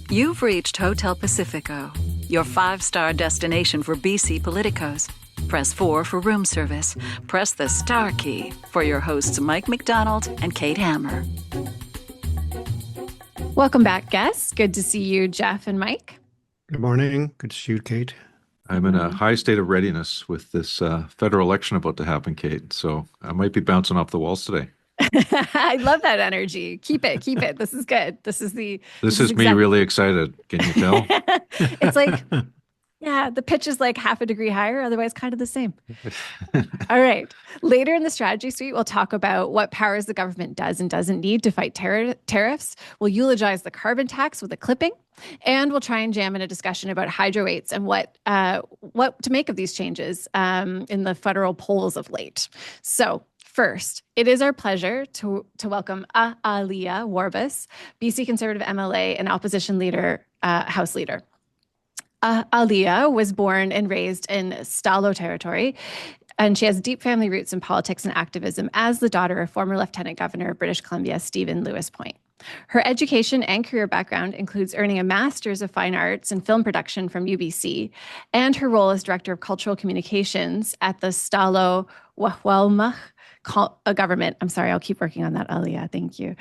You've reached Hotel Pacifico, your 5-star destination for BC politicos. Press 4 for room service. Press the star key for your hosts Mike McDonald and Kate Hammer. Welcome back, guests. Good to see you, Geoff and Mike. Good morning. Good to see you, Kate. I'm in a high state of readiness with this federal election about to happen, Kate. So I might be bouncing off the walls today. I love that energy. Keep it. This is good. This is me really excited. Can you tell? It's like, yeah, the pitch is like half a degree higher, otherwise kind of the same. All right. Later in the strategy suite, we'll talk about what powers the government does and doesn't need to fight tariffs. We'll eulogize the carbon tax with a clipping, and we'll try and jam in a discussion about hydro rates and what to make of these changes in the federal polls of late. So first, it is our pleasure to welcome Aliyah Warbus, BC Conservative MLA and opposition leader, House Leader. Aliyah was born and raised in Stalo territory, and she has deep family roots in politics and activism as the daughter of former Lieutenant Governor of British Columbia, Stephen Lewis Point. Her education and career background includes earning a Master's of Fine Arts and Film Production from UBC, and her role as Director of Cultural Communications at the Stalo Wahwalmach government. I'm sorry, I'll keep working on that, Aliyah. Thank you.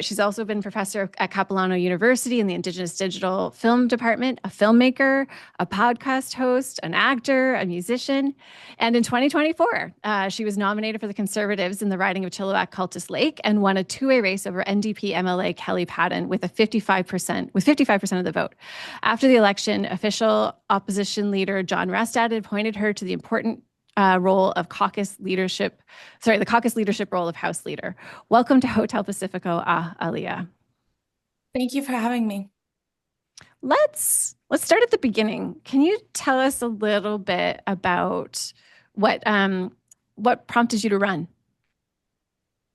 She's also been professor at Capilano University in the Indigenous Digital Film Department, a filmmaker, a podcast host, an actor, a musician. And in 2024, she was nominated for the Conservatives in the riding of Chilliwack-Cultus Lake and won a two-way race over NDP MLA Kelly Patton with 55% of the vote. After the election, official opposition leader John Restad appointed her to the important role of the caucus leadership role of House Leader. Welcome to Hotel Pacifico, Aliyah. Thank you for having me. Let's start at the beginning. Can you tell us a little bit about what prompted you to run?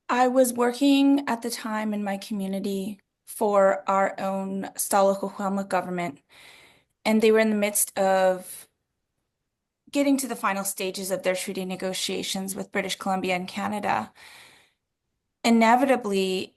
I was working at the time in my community for our own Stalo government, and they were in the midst of getting to the final stages of their treaty negotiations with British Columbia and Canada. Inevitably,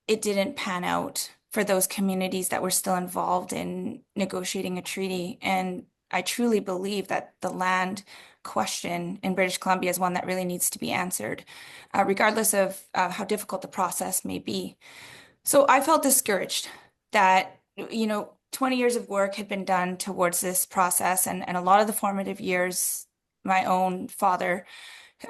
it didn't pan out for those communities that were still involved in negotiating a treaty. And I truly believe that the land question in British Columbia is one that really needs to be answered, regardless of how difficult the process may be. So I felt discouraged that, 20 years of work had been done towards this process, and a lot of the formative years, my own father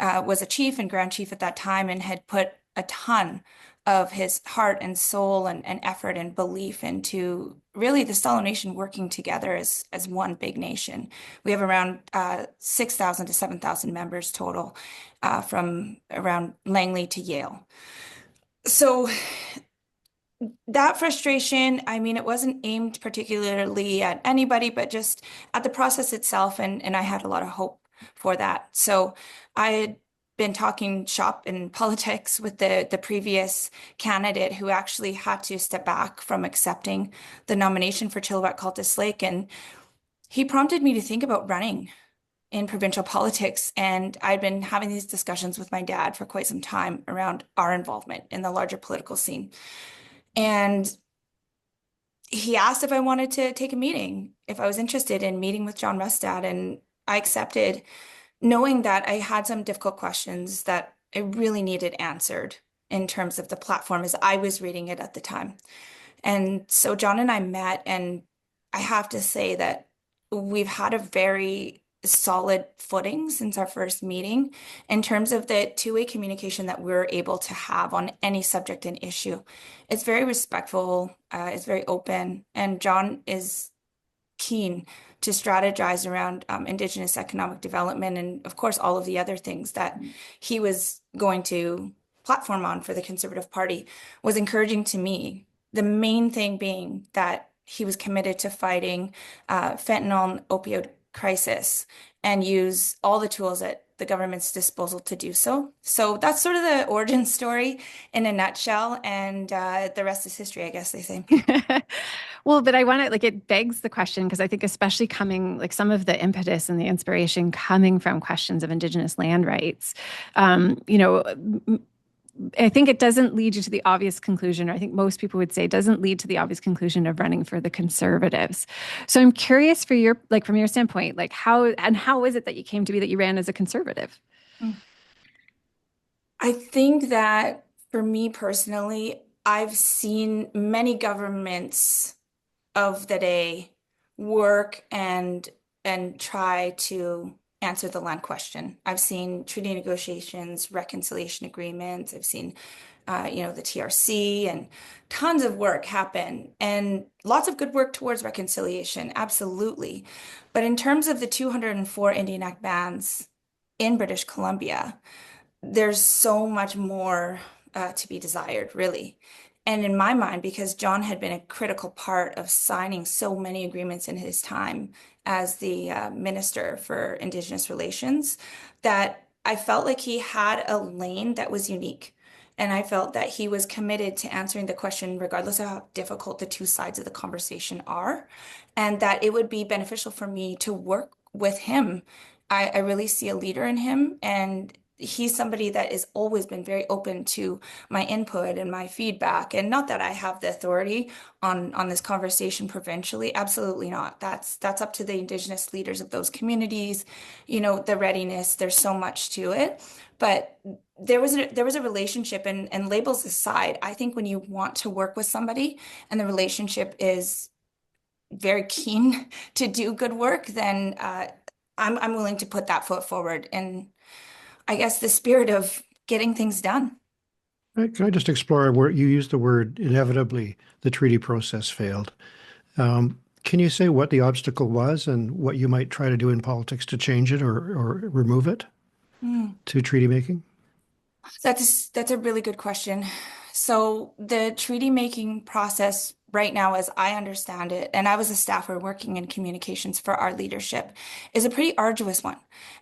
was a chief and Grand Chief at that time and had put a ton of his heart and soul and effort and belief into really the Stalo Nation working together as one big nation. We have around 6,000 to 7,000 members total from around Langley to Yale. So that frustration, it wasn't aimed particularly at anybody, but just at the process itself. And I had a lot of hope for that. So I had been talking shop in politics with the previous candidate who actually had to step back from accepting the nomination for Chilliwack-Cultus Lake. And he prompted me to think about running in provincial politics. And I'd been having these discussions with my dad for quite some time around our involvement in the larger political scene. And he asked if I wanted to take a meeting, if I was interested in meeting with John Restad, and I accepted, knowing that I had some difficult questions that I really needed answered in terms of the platform as I was reading it at the time. And so John and I met, and I have to say that we've had a very solid footing since our first meeting in terms of the two-way communication that we're able to have on any subject and issue. It's very respectful, it's very open, and John is keen to strategize around Indigenous economic development and, of course, all of the other things that he was going to platform on for the Conservative Party was encouraging to me. The main thing being that he was committed to fighting fentanyl and opioid crisis and use all the tools at the government's disposal to do so. So that's sort of the origin story in a nutshell, and the rest is history, I guess they say. Well, but I want to, it begs the question, because I think especially coming, some of the impetus and the inspiration coming from questions of Indigenous land rights, I think it doesn't lead you to the obvious conclusion, or I think most people would say it doesn't lead to the obvious conclusion of running for the Conservatives. So I'm curious for your, like, from your standpoint, like how is it that you came to be that you ran as a Conservative? I think that for me personally, I've seen many governments of the day work and try to answer the land question. I've seen treaty negotiations, reconciliation agreements. I've seen, the TRC and tons of work happen and lots of good work towards reconciliation, absolutely. But in terms of the 204 Indian Act bans in British Columbia, there's so much more to be desired, really. And in my mind, because John had been a critical part of signing so many agreements in his time as the Minister for Indigenous Relations, that I felt like he had a lane that was unique. And I felt that he was committed to answering the question, regardless of how difficult the two sides of the conversation are, and that it would be beneficial for me to work with him. I really see a leader in him, and he's somebody that has always been very open to my input and my feedback. And not that I have the authority on this conversation provincially, absolutely not. That's up to the Indigenous leaders of those communities, the readiness. There's so much to it. But there was a relationship, and labels aside, I think when you want to work with somebody and the relationship is very keen to do good work, then I'm willing to put that foot forward. And I guess the spirit of getting things done. Can I just explore where you used the word inevitably, the treaty process failed? Can you say what the obstacle was and what you might try to do in politics to change it or remove it to treaty making? That's a really good question. So the treaty making process right now, as I understand it, and I was a staffer working in communications for our leadership, is a pretty arduous one.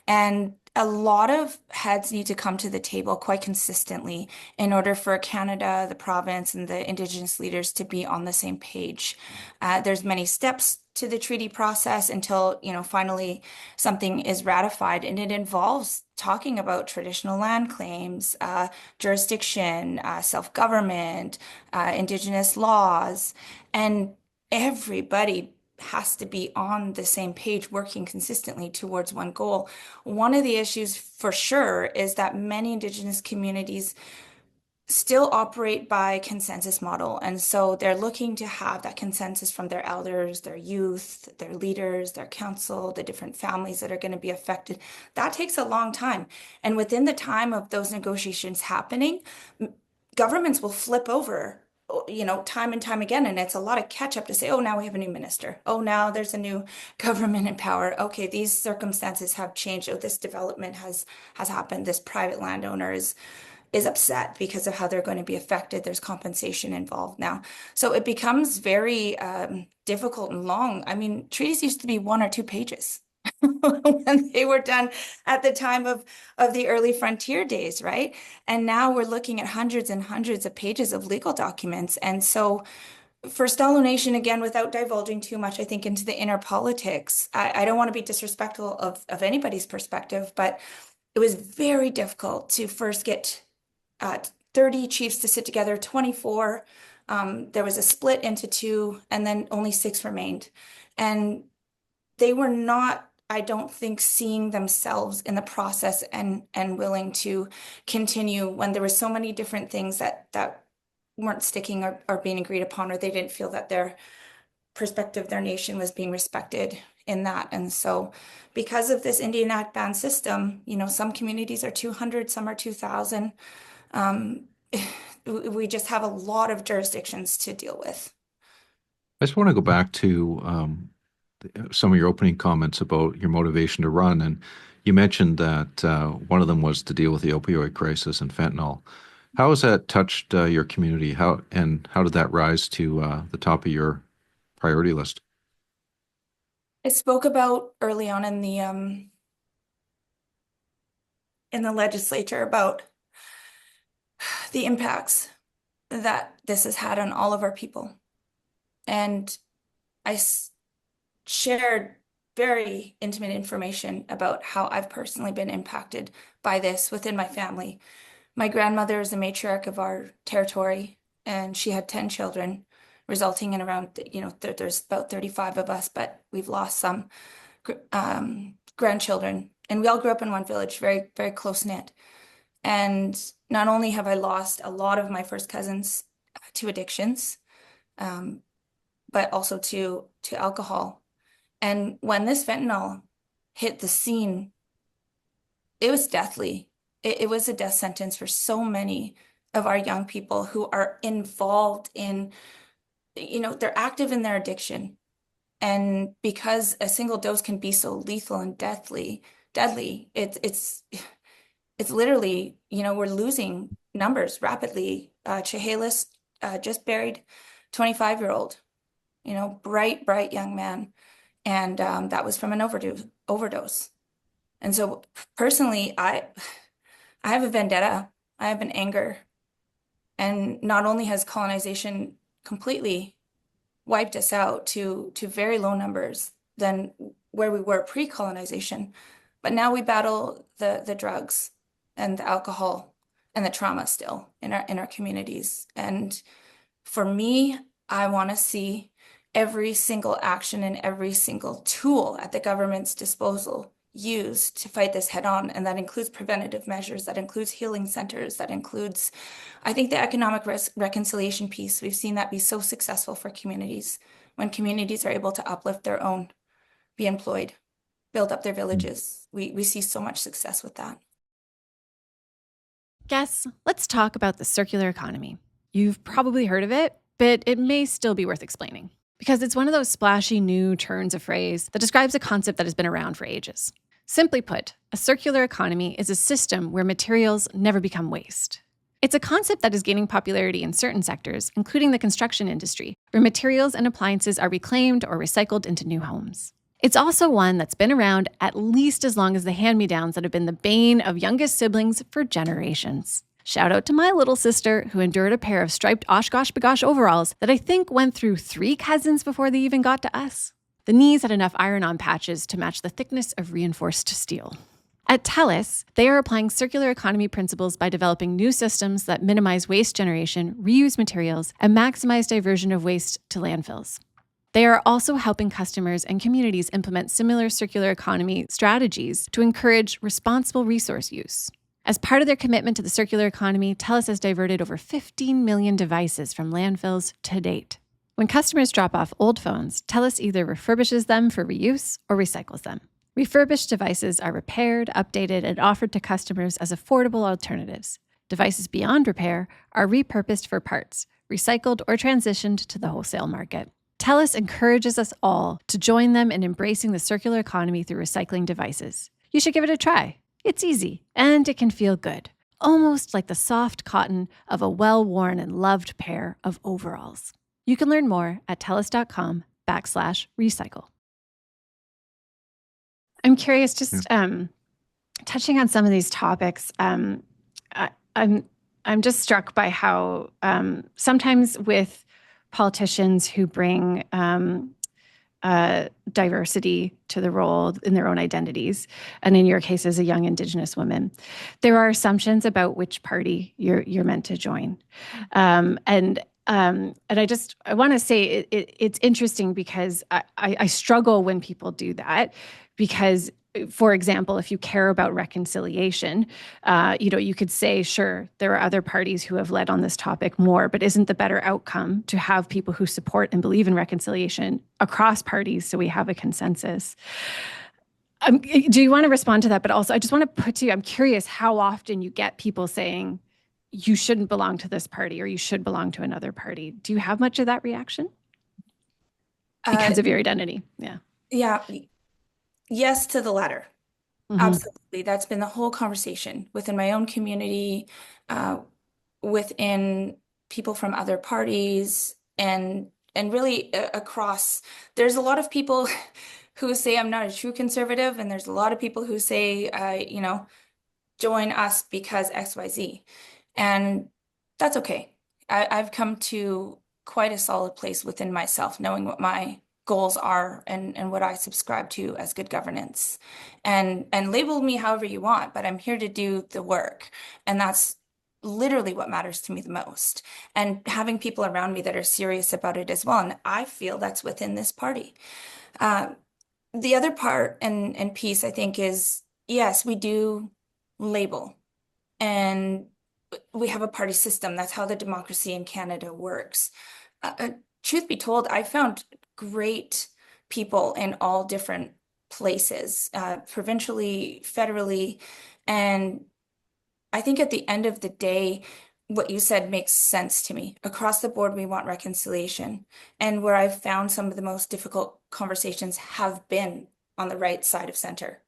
And a lot of heads need to come to the table quite consistently in order for Canada, the province, and the Indigenous leaders to be on the same page. There's many steps to the treaty process until, finally something is ratified, and it involves talking about traditional land claims, jurisdiction, self-government, Indigenous laws, and everybody has to be on the same page, working consistently towards one goal. One of the issues for sure is that many Indigenous communities still operate by consensus model. And so they're looking to have that consensus from their elders, their youth, their leaders, their council, the different families that are going to be affected. That takes a long time. And within the time of those negotiations happening, governments will flip over, time and time again. And it's a lot of catch up to say, oh, now we have a new minister. Oh, now there's a new government in power. Okay, these circumstances have changed. Oh, this development has happened. This private landowner is upset because of how they're going to be affected. There's compensation involved now. So it becomes very difficult and long. I mean, treaties used to be 1 or 2 pages when they were done at the time of the early frontier days, right? And now we're looking at hundreds and hundreds of pages of legal documents. And so for Stalo Nation, again, without divulging too much, I think, into the inner politics, I don't want to be disrespectful of anybody's perspective, but it was very difficult to first get 30 chiefs to sit together, 24. There was a split into 2, and then only 6 remained. And they were not, I don't think, seeing themselves in the process and willing to continue when there were so many different things that weren't sticking or being agreed upon, or they didn't feel that their perspective, their nation was being respected in that. And so because of this Indian Act ban system, some communities are 200, some are 2,000. We just have a lot of jurisdictions to deal with. I just want to go back to some of your opening comments about your motivation to run. And you mentioned that one of them was to deal with the opioid crisis and fentanyl. How has that touched your community? How did that rise to the top of your priority list? I spoke about early on in the legislature about the impacts that this has had on all of our people. And I shared very intimate information about how I've personally been impacted by this within my family. My grandmother is the matriarch of our territory, and she had 10 children, resulting in around, there's about 35 of us, but we've lost some grandchildren. And we all grew up in one village, very, very close-knit. And not only have I lost a lot of my first cousins to addictions, but also to alcohol. And when this fentanyl hit the scene, it was deathly. It was a death sentence for so many of our young people who are involved in, they're active in their addiction. And because a single dose can be so lethal and deadly, it's literally, we're losing numbers rapidly. Chehalis just buried 25-year-old, bright young man. And that was from an overdose. And so personally, I have a vendetta. I have an anger. And not only has colonization completely wiped us out to very low numbers than where we were pre-colonization, but now we battle the drugs and the alcohol and the trauma still in our communities. And for me, I want to see every single action and every single tool at the government's disposal used to fight this head on. And that includes preventative measures, that includes healing centers, that includes, I think, the economic reconciliation piece. We've seen that be so successful for communities when communities are able to uplift their own, be employed, build up their villages. We see so much success with that. Guests, let's talk about the circular economy. You've probably heard of it, but it may still be worth explaining because it's one of those splashy new turns of phrase that describes a concept that has been around for ages. Simply put, a circular economy is a system where materials never become waste. It's a concept that is gaining popularity in certain sectors, including the construction industry, where materials and appliances are reclaimed or recycled into new homes. It's also one that's been around at least as long as the hand-me-downs that have been the bane of youngest siblings for generations. Shout out to my little sister, who endured a pair of striped Oshkosh Bagosh overalls that I think went through 3 cousins before they even got to us. The knees had enough iron-on patches to match the thickness of reinforced steel. At TELUS, they are applying circular economy principles by developing new systems that minimize waste generation, reuse materials, and maximize diversion of waste to landfills. They are also helping customers and communities implement similar circular economy strategies to encourage responsible resource use. As part of their commitment to the circular economy, TELUS has diverted over 15 million devices from landfills to date. When customers drop off old phones, TELUS either refurbishes them for reuse or recycles them. Refurbished devices are repaired, updated, and offered to customers as affordable alternatives. Devices beyond repair are repurposed for parts, recycled, or transitioned to the wholesale market. TELUS encourages us all to join them in embracing the circular economy through recycling devices. You should give it a try. It's easy, and it can feel good, almost like the soft cotton of a well-worn and loved pair of overalls. You can learn more at telus.com/recycle. I'm curious, just touching on some of these topics, I'm just struck by how sometimes with politicians who bring diversity to the role in their own identities, and in your case as a young Indigenous woman, there are assumptions about which party you're meant to join. And I want to say it's interesting because I struggle when people do that because, for example, if you care about reconciliation, you could say, sure, there are other parties who have led on this topic more, but isn't the better outcome to have people who support and believe in reconciliation across parties so we have a consensus? Do you want to respond to that? But also, I just want to put to you, I'm curious how often you get people saying, you shouldn't belong to this party or you should belong to another party. Do you have much of that reaction? Because of your identity. Yeah. Yeah. Yes to the latter. Mm-hmm. Absolutely. That's been the whole conversation within my own community, within people from other parties, and really across. There's a lot of people who say I'm not a true conservative, and there's a lot of people who say, join us because XYZ. And that's okay. I've come to quite a solid place within myself, knowing what my goals are and what I subscribe to as good governance. And label me however you want, but I'm here to do the work. And that's literally what matters to me the most, and having people around me that are serious about it as well. And I feel that's within this party. The other part and piece, I think, is yes, we do label, and we have a party system. That's how the democracy in Canada works. Truth be told, I found great people in all different places, provincially, federally, and I think at the end of the day, what you said makes sense to me. Across the board, we want reconciliation. And where I've found some of the most difficult conversations have been on the right side of center.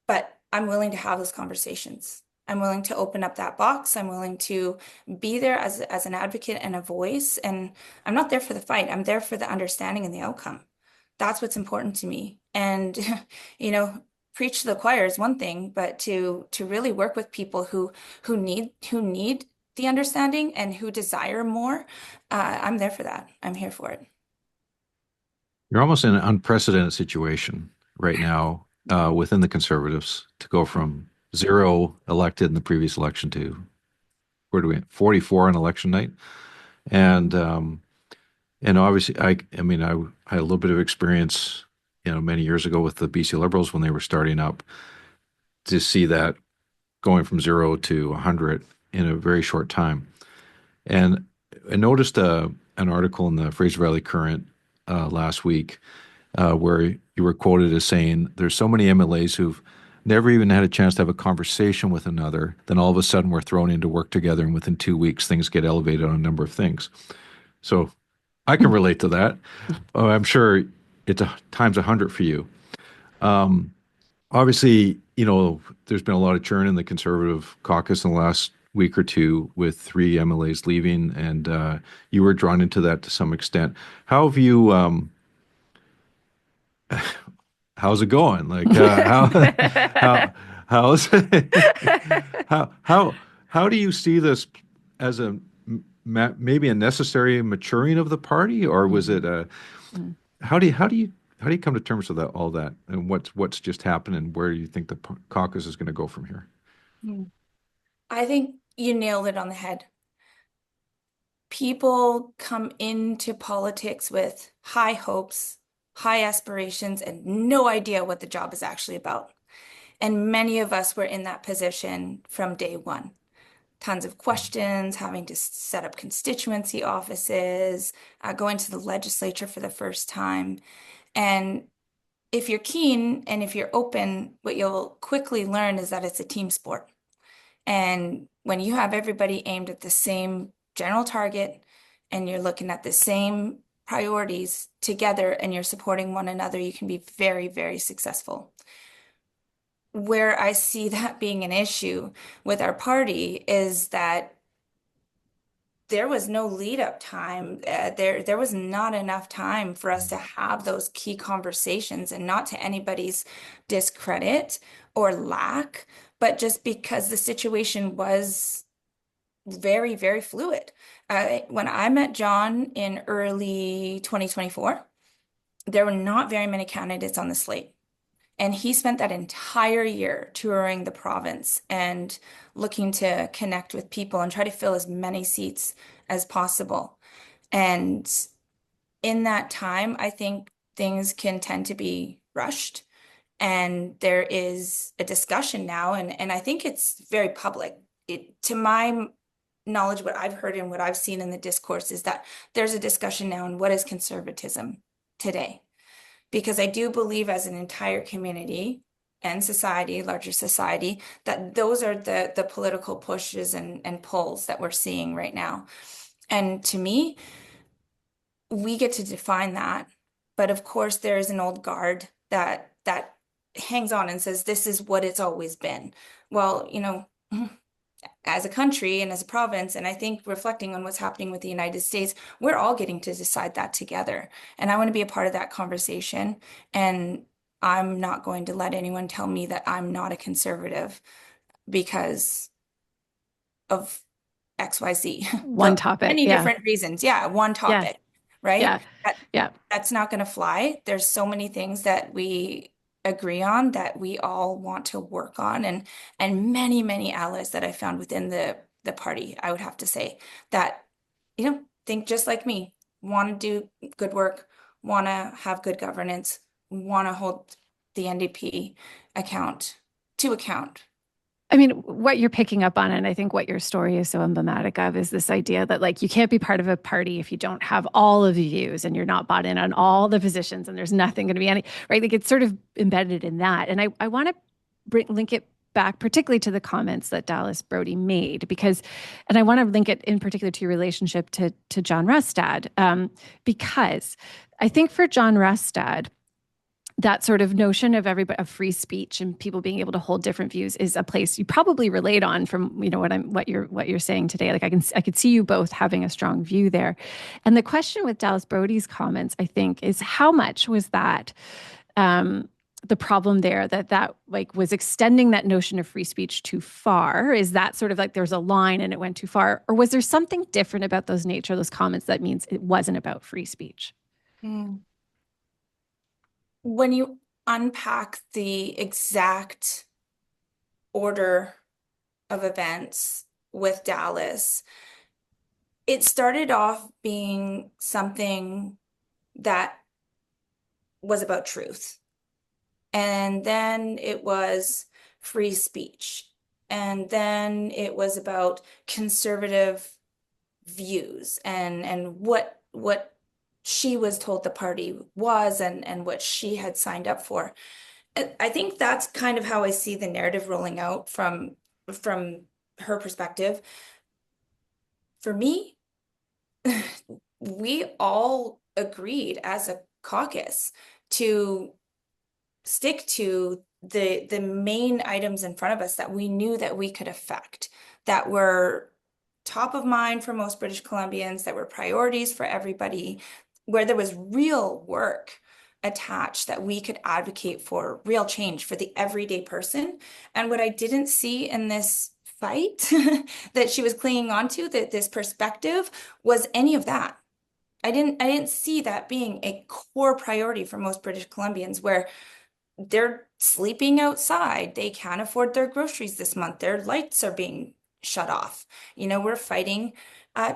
But I'm willing to have those conversations. I'm willing to open up that box. I'm willing to be there as an advocate and a voice. And I'm not there for the fight. I'm there for the understanding and the outcome. That's what's important to me. And, preach to the choir is one thing, but to really work with people who need the understanding and who desire more, I'm there for that. I'm here for it. You're almost in an unprecedented situation right now within the Conservatives to go from 0 elected in the previous election to, where do we, 44 on election night. And obviously I had a little bit of experience, many years ago with the BC Liberals when they were starting up, to see that going from 0 to 100 in a very short time. And I noticed an article in the Fraser Valley Current last week where you were quoted as saying, there's so many MLAs who've never even had a chance to have a conversation with another, then all of a sudden we're thrown into work together, and within 2 weeks things get elevated on a number of things. So I can relate to that. I'm sure it's times 100 for you. Obviously, there's been a lot of churn in the Conservative caucus in the last week or two with 3 MLAs leaving, and you were drawn into that to some extent. How have you? How's it going? Like how's how do you see this as maybe a necessary maturing of the party, or was it how do you come to terms with all that, and what's just happened, and where do you think the caucus is going to go from here? I think you nailed it on the head. People come into politics with high hopes, high aspirations, and no idea what the job is actually about. And many of us were in that position from day one. Tons of questions, having to set up constituency offices, going to the legislature for the first time. And if you're keen and if you're open, what you'll quickly learn is that it's a team sport. And when you have everybody aimed at the same general target and you're looking at the same priorities together and you're supporting one another, you can be very, very successful. Where I see that being an issue with our party is that there was no lead up time. There was not enough time for us to have those key conversations, and not to anybody's discredit or lack, but just because the situation was very, very fluid. When I met John in early 2024, there were not very many candidates on the slate. And he spent that entire year touring the province and looking to connect with people and try to fill as many seats as possible. And in that time, I think things can tend to be rushed. And there is a discussion now, and I think it's very public. To my knowledge, what I've heard and what I've seen in the discourse is that there's a discussion now on what is conservatism today. Because I do believe as an entire community and society, larger society, that those are the political pushes and pulls that we're seeing right now. And to me, we get to define that. But of course, there is an old guard that hangs on and says, this is what it's always been. Well, as a country and as a province, and I think reflecting on what's happening with the United States, we're all getting to decide that together. And I want to be a part of that conversation. And I'm not going to let anyone tell me that I'm not a conservative because of XYZ. One topic. Many different reasons. Yeah, one topic, right? That's not going to fly. There's so many things that we agree on that we all want to work on, and many allies that I found within the the party, I would have to say, that, think just like me, want to do good work, want to have good governance, want to hold the NDP to account. I mean, what you're picking up on, and I think what your story is so emblematic of, is this idea that like you can't be part of a party if you don't have all of the views and you're not bought in on all the positions, and there's nothing going to be any, right? Like it's sort of embedded in that. And I want to link it back particularly to the comments that Dallas Brody made, because, and I want to link it in particular to your relationship to John Rustad, because I think for John Rustad, that sort of notion of everybody, of free speech and people being able to hold different views is a place you probably relate on from, what you're saying today. Like I could see you both having a strong view there. And the question with Dallas Brody's comments, I think, is how much was that the problem there, that like was extending that notion of free speech too far? Is that sort of like there's a line and it went too far? Or was there something different about those comments that means it wasn't about free speech? When you unpack the exact order of events with Dallas, it started off being something that was about truth. And then it was free speech. And then it was about conservative views and what she was told the party was and what she had signed up for. I think that's kind of how I see the narrative rolling out from her perspective. For me, we all agreed as a caucus to stick to the main items in front of us that we knew that we could affect, that were top of mind for most British Columbians, that were priorities for everybody, where there was real work attached that we could advocate for real change for the everyday person. And what I didn't see in this fight that she was clinging onto, that this perspective, was any of that. I didn't see that being a core priority for most British Columbians, where they're sleeping outside, they can't afford their groceries this month, their lights are being shut off. We're fighting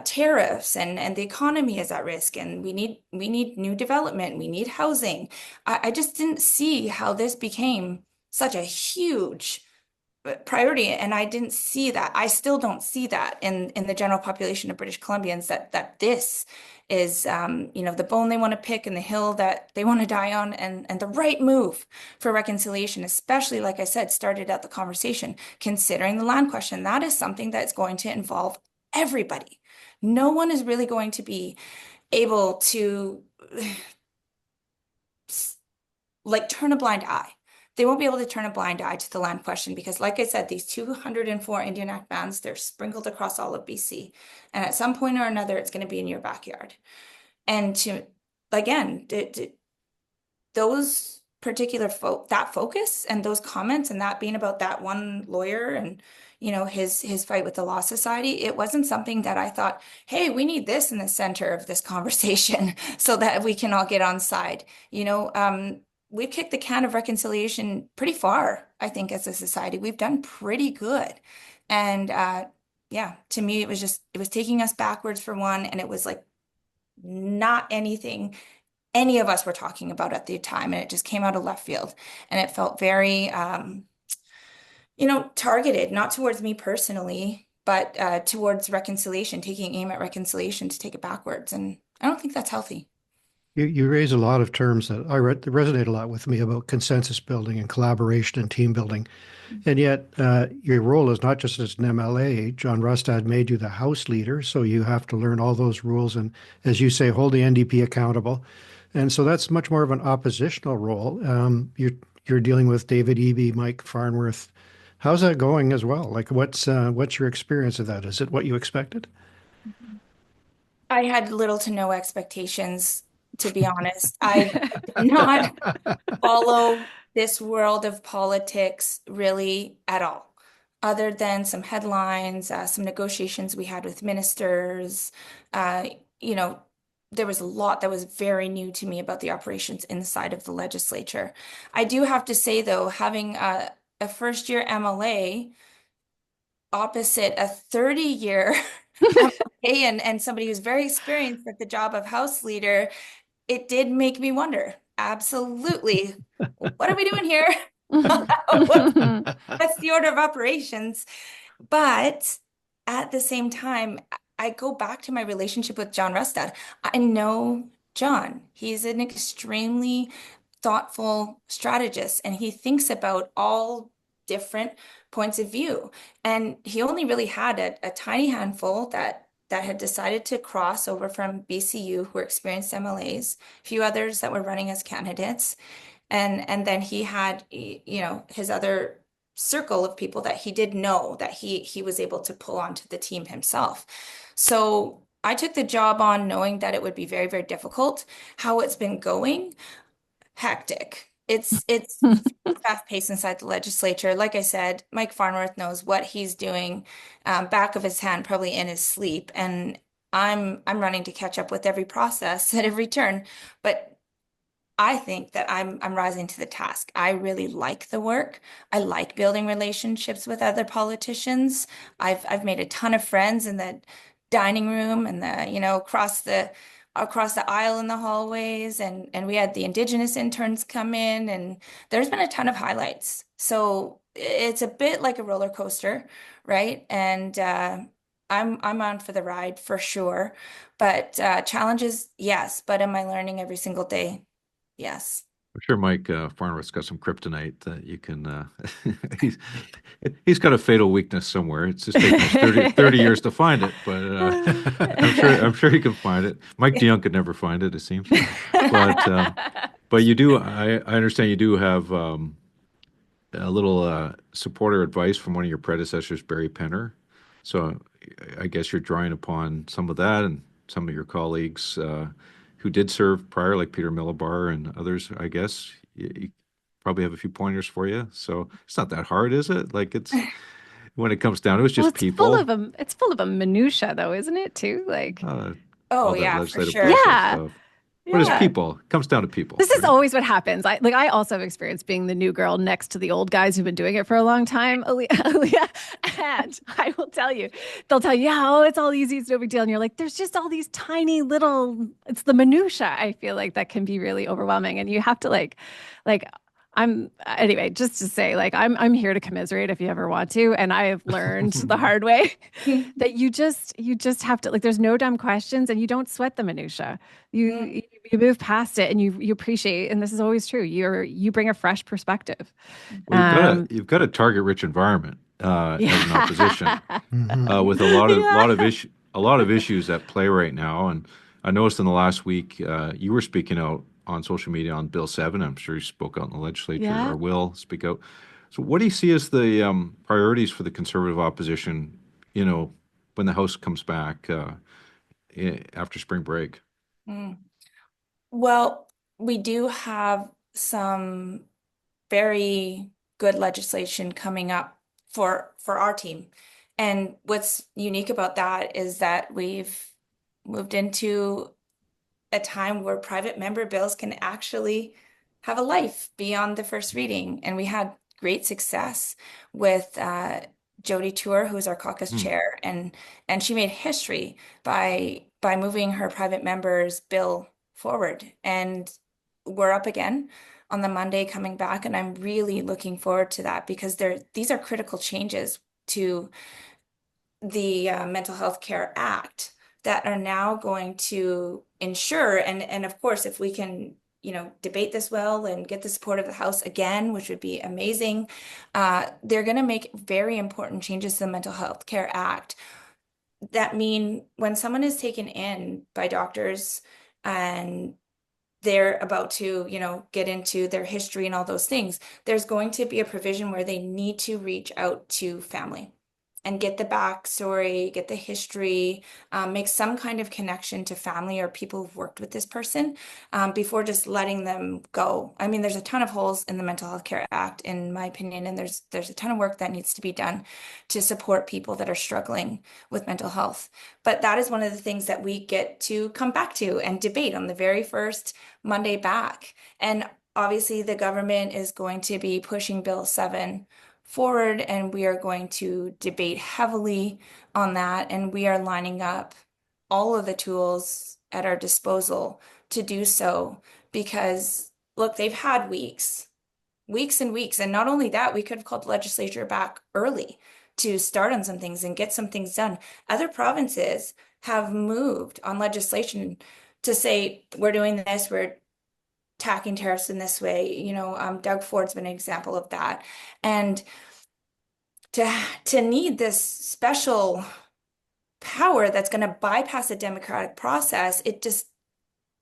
tariffs and the economy is at risk, and we need new development, we need housing. I just didn't see how this became such a huge priority, and I didn't see that. I still don't see that in the general population of British Columbians, that this is the bone they want to pick and the hill that they want to die on, and the right move for reconciliation, especially, like I said, started out the conversation considering the land question. That is something that's going to involve everybody. No one is really going to be able to like turn a blind eye. They won't be able to turn a blind eye to the land question because, like I said, these 204 Indian Act bands, they're sprinkled across all of BC. And at some point or another, it's going to be in your backyard. And those particular that focus and those comments and that being about that one lawyer and his fight with the Law Society, it wasn't something that I thought, hey, we need this in the center of this conversation so that we can all get on side. We've kicked the can of reconciliation pretty far, I think, as a society. We've done pretty good. And to me, it was taking us backwards for one, and it was like not anything any of us were talking about at the time, and it just came out of left field. And it felt very targeted, not towards me personally, but towards reconciliation, taking aim at reconciliation to take it backwards. And I don't think that's healthy. You raise a lot of terms that resonate a lot with me about consensus building and collaboration and team building. And yet your role is not just as an MLA. John Rustad made you the House leader, so you have to learn all those rules and, as you say, hold the NDP accountable. And so that's much more of an oppositional role. You're dealing with David Eby, Mike Farnworth. How's that going as well? Like, what's your experience of that? Is it what you expected? I had little to no expectations, to be honest. I did not follow this world of politics really at all, other than some headlines, some negotiations we had with ministers. There was a lot that was very new to me about the operations inside of the legislature. I do have to say, though, having a first-year MLA opposite a 30-year MLA and somebody who's very experienced at the job of House Leader, it did make me wonder, absolutely, what are we doing here? What's the order of operations? But at the same time, I go back to my relationship with John Rustad. I know John. He's an extremely thoughtful strategist, and he thinks about all different points of view. And he only really had a tiny handful that had decided to cross over from BCU, who were experienced MLAs, a few others that were running as candidates. And then he had, his other circle of people that he did know that he was able to pull onto the team himself. So I took the job on knowing that it would be very, very difficult. How it's been going, hectic. It's fast paced inside the legislature. Like I said, Mike Farnworth knows what he's doing, back of his hand, probably in his sleep. And I'm running to catch up with every process at every turn. But I think that I'm rising to the task. I really like the work. I like building relationships with other politicians. I've made a ton of friends in the dining room and across the aisle in the hallways, and we had the Indigenous interns come in, and there's been a ton of highlights. So it's a bit like a roller coaster, right? And I'm on for the ride for sure. But challenges, yes. But am I learning every single day? Yes. I'm sure Mike Farnworth's got some kryptonite that you can. He's got a fatal weakness somewhere. It's just taken us 30 years to find it, but I'm sure he can find it. Mike DeYoung could never find it, it seems. But you do. I understand you do have a little support or advice from one of your predecessors, Barry Penner. So I guess you're drawing upon some of that and some of your colleagues who did serve prior, like Peter Millibar and others, I guess. You probably have a few pointers for you. So it's not that hard, is it? Like when it comes down to it, it's just people. It's full of a minutia, though, isn't it, too? Like, oh, yeah, for sure. Yeah. But it's people. It comes down to people. This is always what happens. I also have experienced being the new girl next to the old guys who've been doing it for a long time, Aliyah. And I will tell you, they'll tell you, yeah, it's all easy, it's no big deal. And you're like, there's just all these tiny little, it's the minutia, I feel like, that can be really overwhelming. And you have to anyway, just to say, I'm here to commiserate if you ever want to. And I have learned the hard way that you just have to, there's no dumb questions, and you don't sweat the minutia. You move past it, and you appreciate, and this is always true. You bring a fresh perspective. Well, you've got a target-rich environment as an opposition with a lot of issues at play right now. And I noticed in the last week you were speaking out on social media on Bill 7. I'm sure you spoke out in the legislature or will speak out. So what do you see as the priorities for the Conservative opposition, when the House comes back after spring break? Well, we do have some very good legislation coming up for our team. And what's unique about that is that we've moved into a time where private member bills can actually have a life beyond the first reading. And we had great success with Jody Tour, who's our caucus chair, and she made history by moving her private member's bill forward. And we're up again on the Monday coming back, and I'm really looking forward to that, because these are critical changes to the Mental Health Care Act that are now going to ensure, and of course, if we can, debate this well and get the support of the House again, which would be amazing, they're going to make very important changes to the Mental Health Care Act that mean when someone is taken in by doctors and they're about to, get into their history and all those things, there's going to be a provision where they need to reach out to family and get the backstory, get the history, make some kind of connection to family or people who've worked with this person before just letting them go. I mean, there's a ton of holes in the Mental Health Care Act, in my opinion, and there's a ton of work that needs to be done to support people that are struggling with mental health. But that is one of the things that we get to come back to and debate on the very first Monday back. And obviously the government is going to be pushing Bill 7 forward, and we are going to debate heavily on that, and we are lining up all of the tools at our disposal to do so, because look, they've had weeks and weeks, and not only that, we could have called the legislature back early to start on some things and get some things done. Other provinces have moved on legislation to say, we're doing this, we're tacking tariffs in this way. Doug Ford's been an example of that. And to need this special power that's going to bypass the democratic process, it just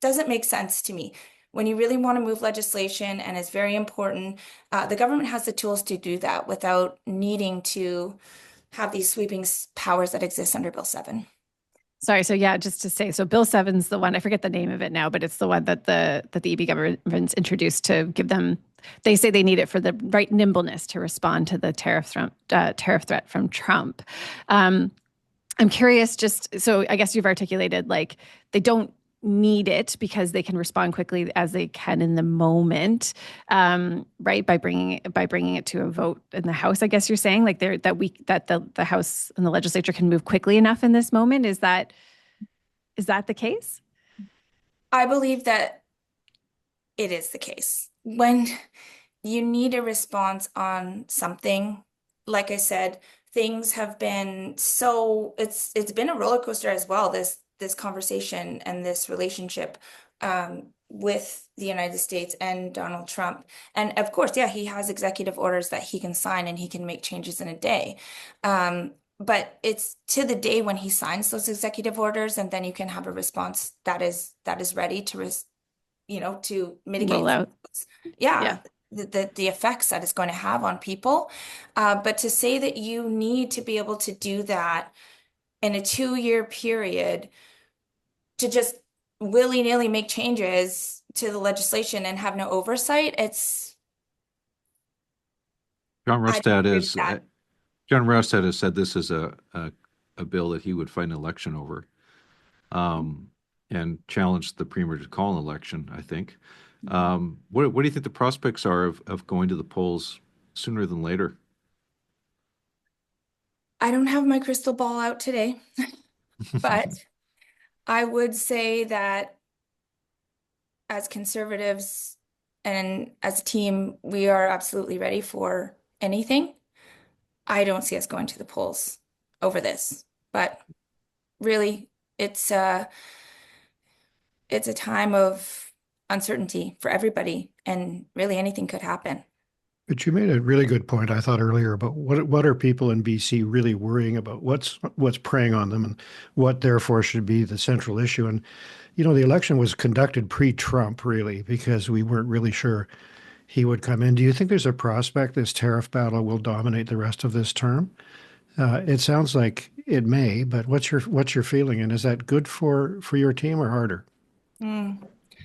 doesn't make sense to me. When you really want to move legislation, and it's very important, the government has the tools to do that without needing to have these sweeping powers that exist under Bill 7. Sorry. So yeah, just to say, so Bill 7's the one, I forget the name of it now, but it's the one that the EB government's introduced to give them, they say they need it for the right nimbleness to respond to the tariff threat from Trump. I'm curious, just so I guess you've articulated, like, they don't need it because they can respond quickly as they can in the moment, right? By bringing it to a vote in the House. I guess you're saying, like, that the House and the legislature can move quickly enough in this moment. Is that the case? I believe that it is the case. When you need a response on something, like I said, things have been it's been a roller coaster as well, this conversation and this relationship with the United States and Donald Trump. And of course, yeah, he has executive orders that he can sign and he can make changes in a day. But it's to the day when he signs those executive orders, and then you can have a response that is ready to to mitigate Roll out. yeah. The effects that it's going to have on people. But to say that you need to be able to do that in a 2-year period, to just willy-nilly make changes to the legislation and have no oversight, it's... John Rustad has said this is a bill that he would fight an election over, and challenged the premier to call an election, I think. What do you think the prospects are of going to the polls sooner than later? I don't have my crystal ball out today, but I would say that as Conservatives and as a team, we are absolutely ready for anything. I don't see us going to the polls over this, but really, it's a time of uncertainty for everybody, and really anything could happen. But you made a really good point, I thought, earlier about what are people in BC really worrying about? What's preying on them, and what therefore should be the central issue? And the election was conducted pre-Trump, really, because we weren't really sure he would come in. Do you think there's a prospect this tariff battle will dominate the rest of this term? It sounds like it may, but what's your feeling? And is that good for your team or harder?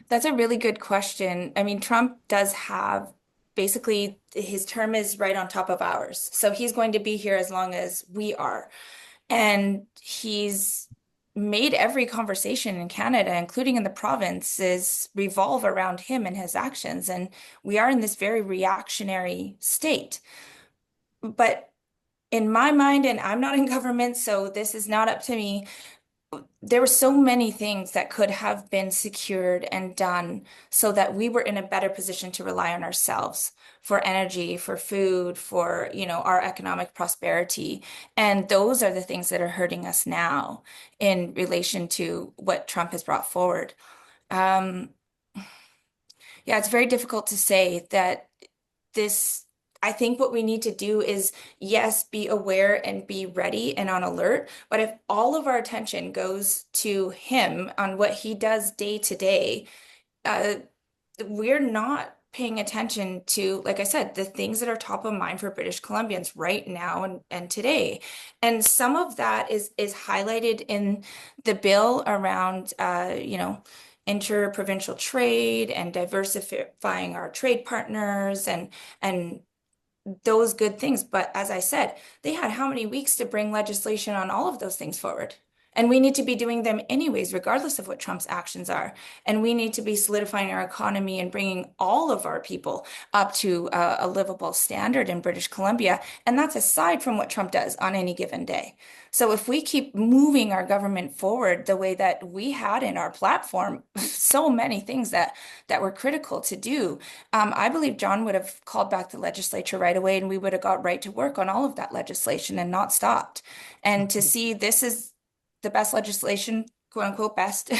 That's a really good question. I mean, Trump does have, basically, his term is right on top of ours. So he's going to be here as long as we are. And he's made every conversation in Canada, including in the provinces, revolve around him and his actions. And we are in this very reactionary state. But in my mind, and I'm not in government, so this is not up to me, there were so many things that could have been secured and done so that we were in a better position to rely on ourselves for energy, for food, for, our economic prosperity. And those are the things that are hurting us now in relation to what Trump has brought forward. Yeah, it's very difficult to say that this. I think what we need to do is, yes, be aware and be ready and on alert. But if all of our attention goes to him on what he does day to day, we're not paying attention to, like I said, the things that are top of mind for British Columbians right now and today. And some of that is highlighted in the bill around, inter-provincial trade and diversifying our trade partners and those good things. But as I said, they had how many weeks to bring legislation on all of those things forward? And we need to be doing them anyways, regardless of what Trump's actions are. And we need to be solidifying our economy and bringing all of our people up to a livable standard in British Columbia. And that's aside from what Trump does on any given day. So if we keep moving our government forward the way that we had in our platform, so many things that were critical to do, I believe John would have called back the legislature right away, and we would have got right to work on all of that legislation and not stopped. And to see this is the best legislation, quote unquote, best,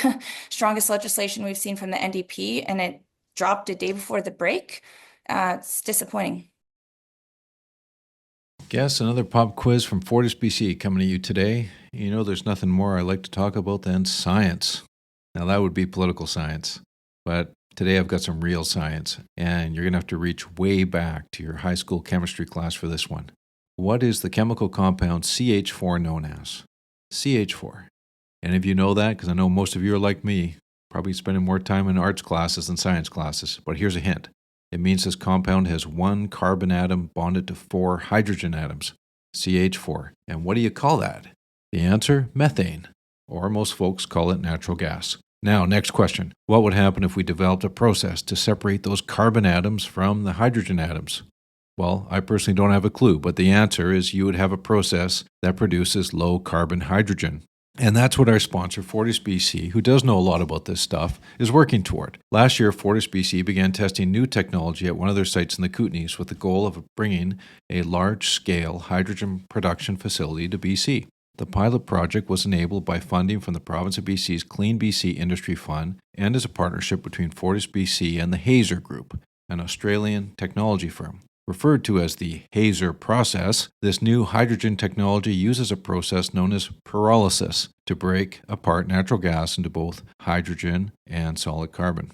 strongest legislation we've seen from the NDP, and it dropped a day before the break, it's disappointing. Guess another pop quiz from Fortis, BC coming to you today. You know, there's nothing more I like to talk about than science. Now, that would be political science, but today I've got some real science, and you're going to have to reach way back to your high school chemistry class for this one. What is the chemical compound CH4 known as? CH4. And if you know that, because I know most of you are like me, probably spending more time in arts classes than science classes, but here's a hint. It means this compound has one carbon atom bonded to 4 hydrogen atoms, CH4. And what do you call that? The answer, methane, or most folks call it natural gas. Now, next question. What would happen if we developed a process to separate those carbon atoms from the hydrogen atoms? Well, I personally don't have a clue, but the answer is you would have a process that produces low carbon hydrogen. And that's what our sponsor, Fortis BC, who does know a lot about this stuff, is working toward. Last year, Fortis BC began testing new technology at one of their sites in the Kootenays with the goal of bringing a large-scale hydrogen production facility to BC. The pilot project was enabled by funding from the province of BC's Clean BC Industry Fund and is a partnership between Fortis BC and the Hazer Group, an Australian technology firm. Referred to as the Hazer process, this new hydrogen technology uses a process known as pyrolysis to break apart natural gas into both hydrogen and solid carbon.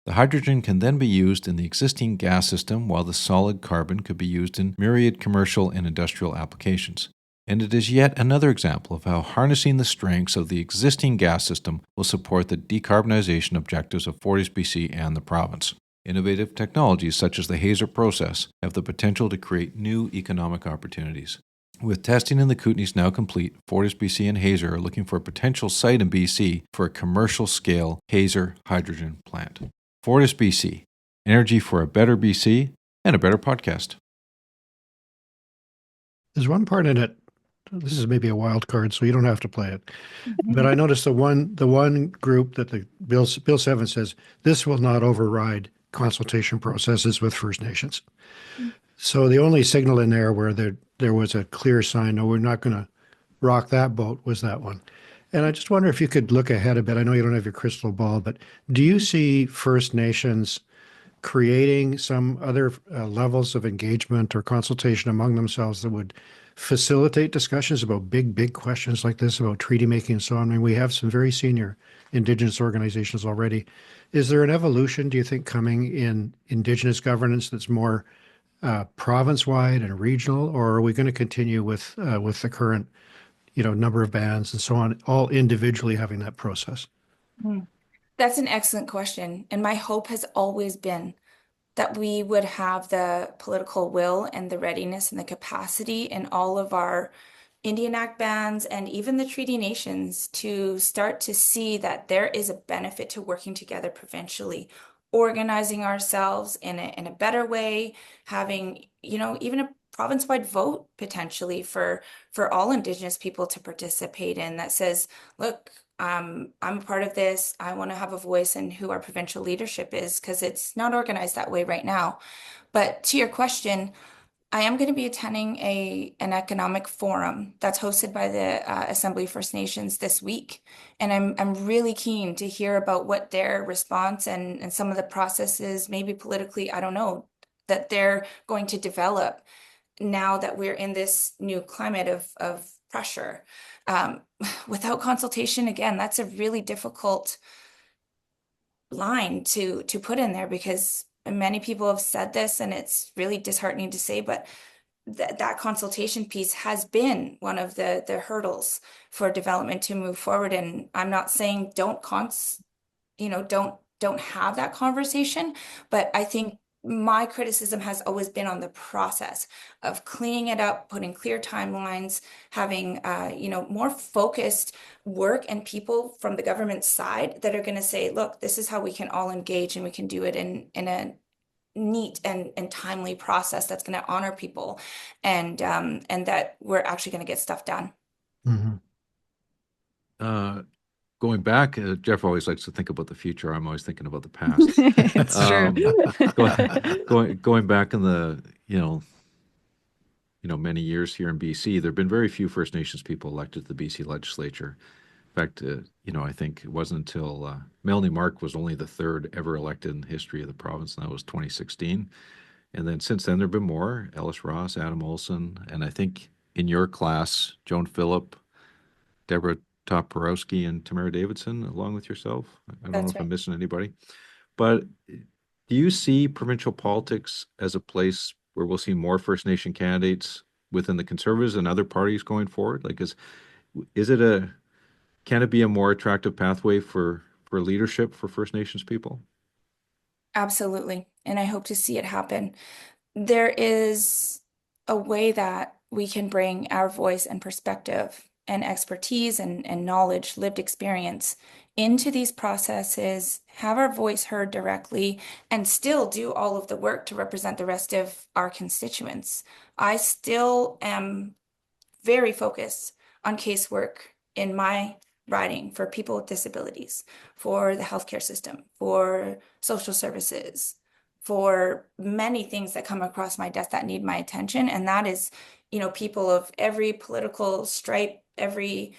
The hydrogen can then be used in the existing gas system, while the solid carbon could be used in myriad commercial and industrial applications. And it is yet another example of how harnessing the strengths of the existing gas system will support the decarbonization objectives of Fortis BC and the province. Innovative technologies such as the Hazer process have the potential to create new economic opportunities. With testing in the Kootenays now complete, Fortis BC and Hazer are looking for a potential site in BC for a commercial-scale Hazer hydrogen plant. Fortis BC, energy for a better BC and a better podcast. There's one part in it. This is maybe a wild card, so you don't have to play it. But I noticed the one group that the Bill 7 says this will not override consultation processes with First Nations. So the only signal in there where there was a clear sign, no, we're not going to rock that boat, was that one. And I just wonder if you could look ahead a bit. I know you don't have your crystal ball, but do you see First Nations creating some other levels of engagement or consultation among themselves that would facilitate discussions about big questions like this, about treaty making and so on? I mean, we have some very senior Indigenous organizations already. Is there an evolution, do you think, coming in Indigenous governance that's more province-wide and regional, or are we going to continue with the current, number of bands and so on, all individually having that process? That's an excellent question. And my hope has always been that we would have the political will and the readiness and the capacity in all of our Indian Act bands and even the treaty nations to start to see that there is a benefit to working together provincially, organizing ourselves in a better way, having, even a province-wide vote potentially for all Indigenous people to participate in that says, look, I'm a part of this. I want to have a voice in who our provincial leadership is, because it's not organized that way right now. But to your question, I am going to be attending an economic forum that's hosted by the Assembly of First Nations this week. And I'm really keen to hear about what their response and some of the processes, maybe politically, I don't know, that they're going to develop now that we're in this new climate of pressure. Without consultation, again, that's a really difficult line to put in there, because many people have said this and it's really disheartening to say, but that consultation piece has been one of the hurdles for development to move forward. And I'm not saying don't have that conversation, but I think my criticism has always been on the process of cleaning it up, putting clear timelines, having more focused work and people from the government side that are going to say, look, this is how we can all engage, and we can do it in a neat and timely process that's going to honor people, and that we're actually going to get stuff done. Going back, Geoff always likes to think about the future. I'm always thinking about the past. It's true. Going back in the many years here in BC, there have been very few First Nations people elected to the BC Legislature. In fact, I think it wasn't until Melanie Mark was only the third ever elected in the history of the province, and that was 2016. And then since then, there have been more: Ellis Ross, Adam Olson, and I think in your class, Joan Phillip, Deborah Toporowski, and Tamara Davidson, along with yourself. I don't know if I'm missing anybody. But do you see provincial politics as a place where we'll see more First Nation candidates within the Conservatives and other parties going forward? Like, can it be a more attractive pathway for leadership for First Nations people? Absolutely. And I hope to see it happen. There is a way that we can bring our voice and perspective and expertise and knowledge, lived experience into these processes, have our voice heard directly, and still do all of the work to represent the rest of our constituents. I still am very focused on casework in my riding for people with disabilities, for the healthcare system, for social services, for many things that come across my desk that need my attention. And that is, people of every political stripe, every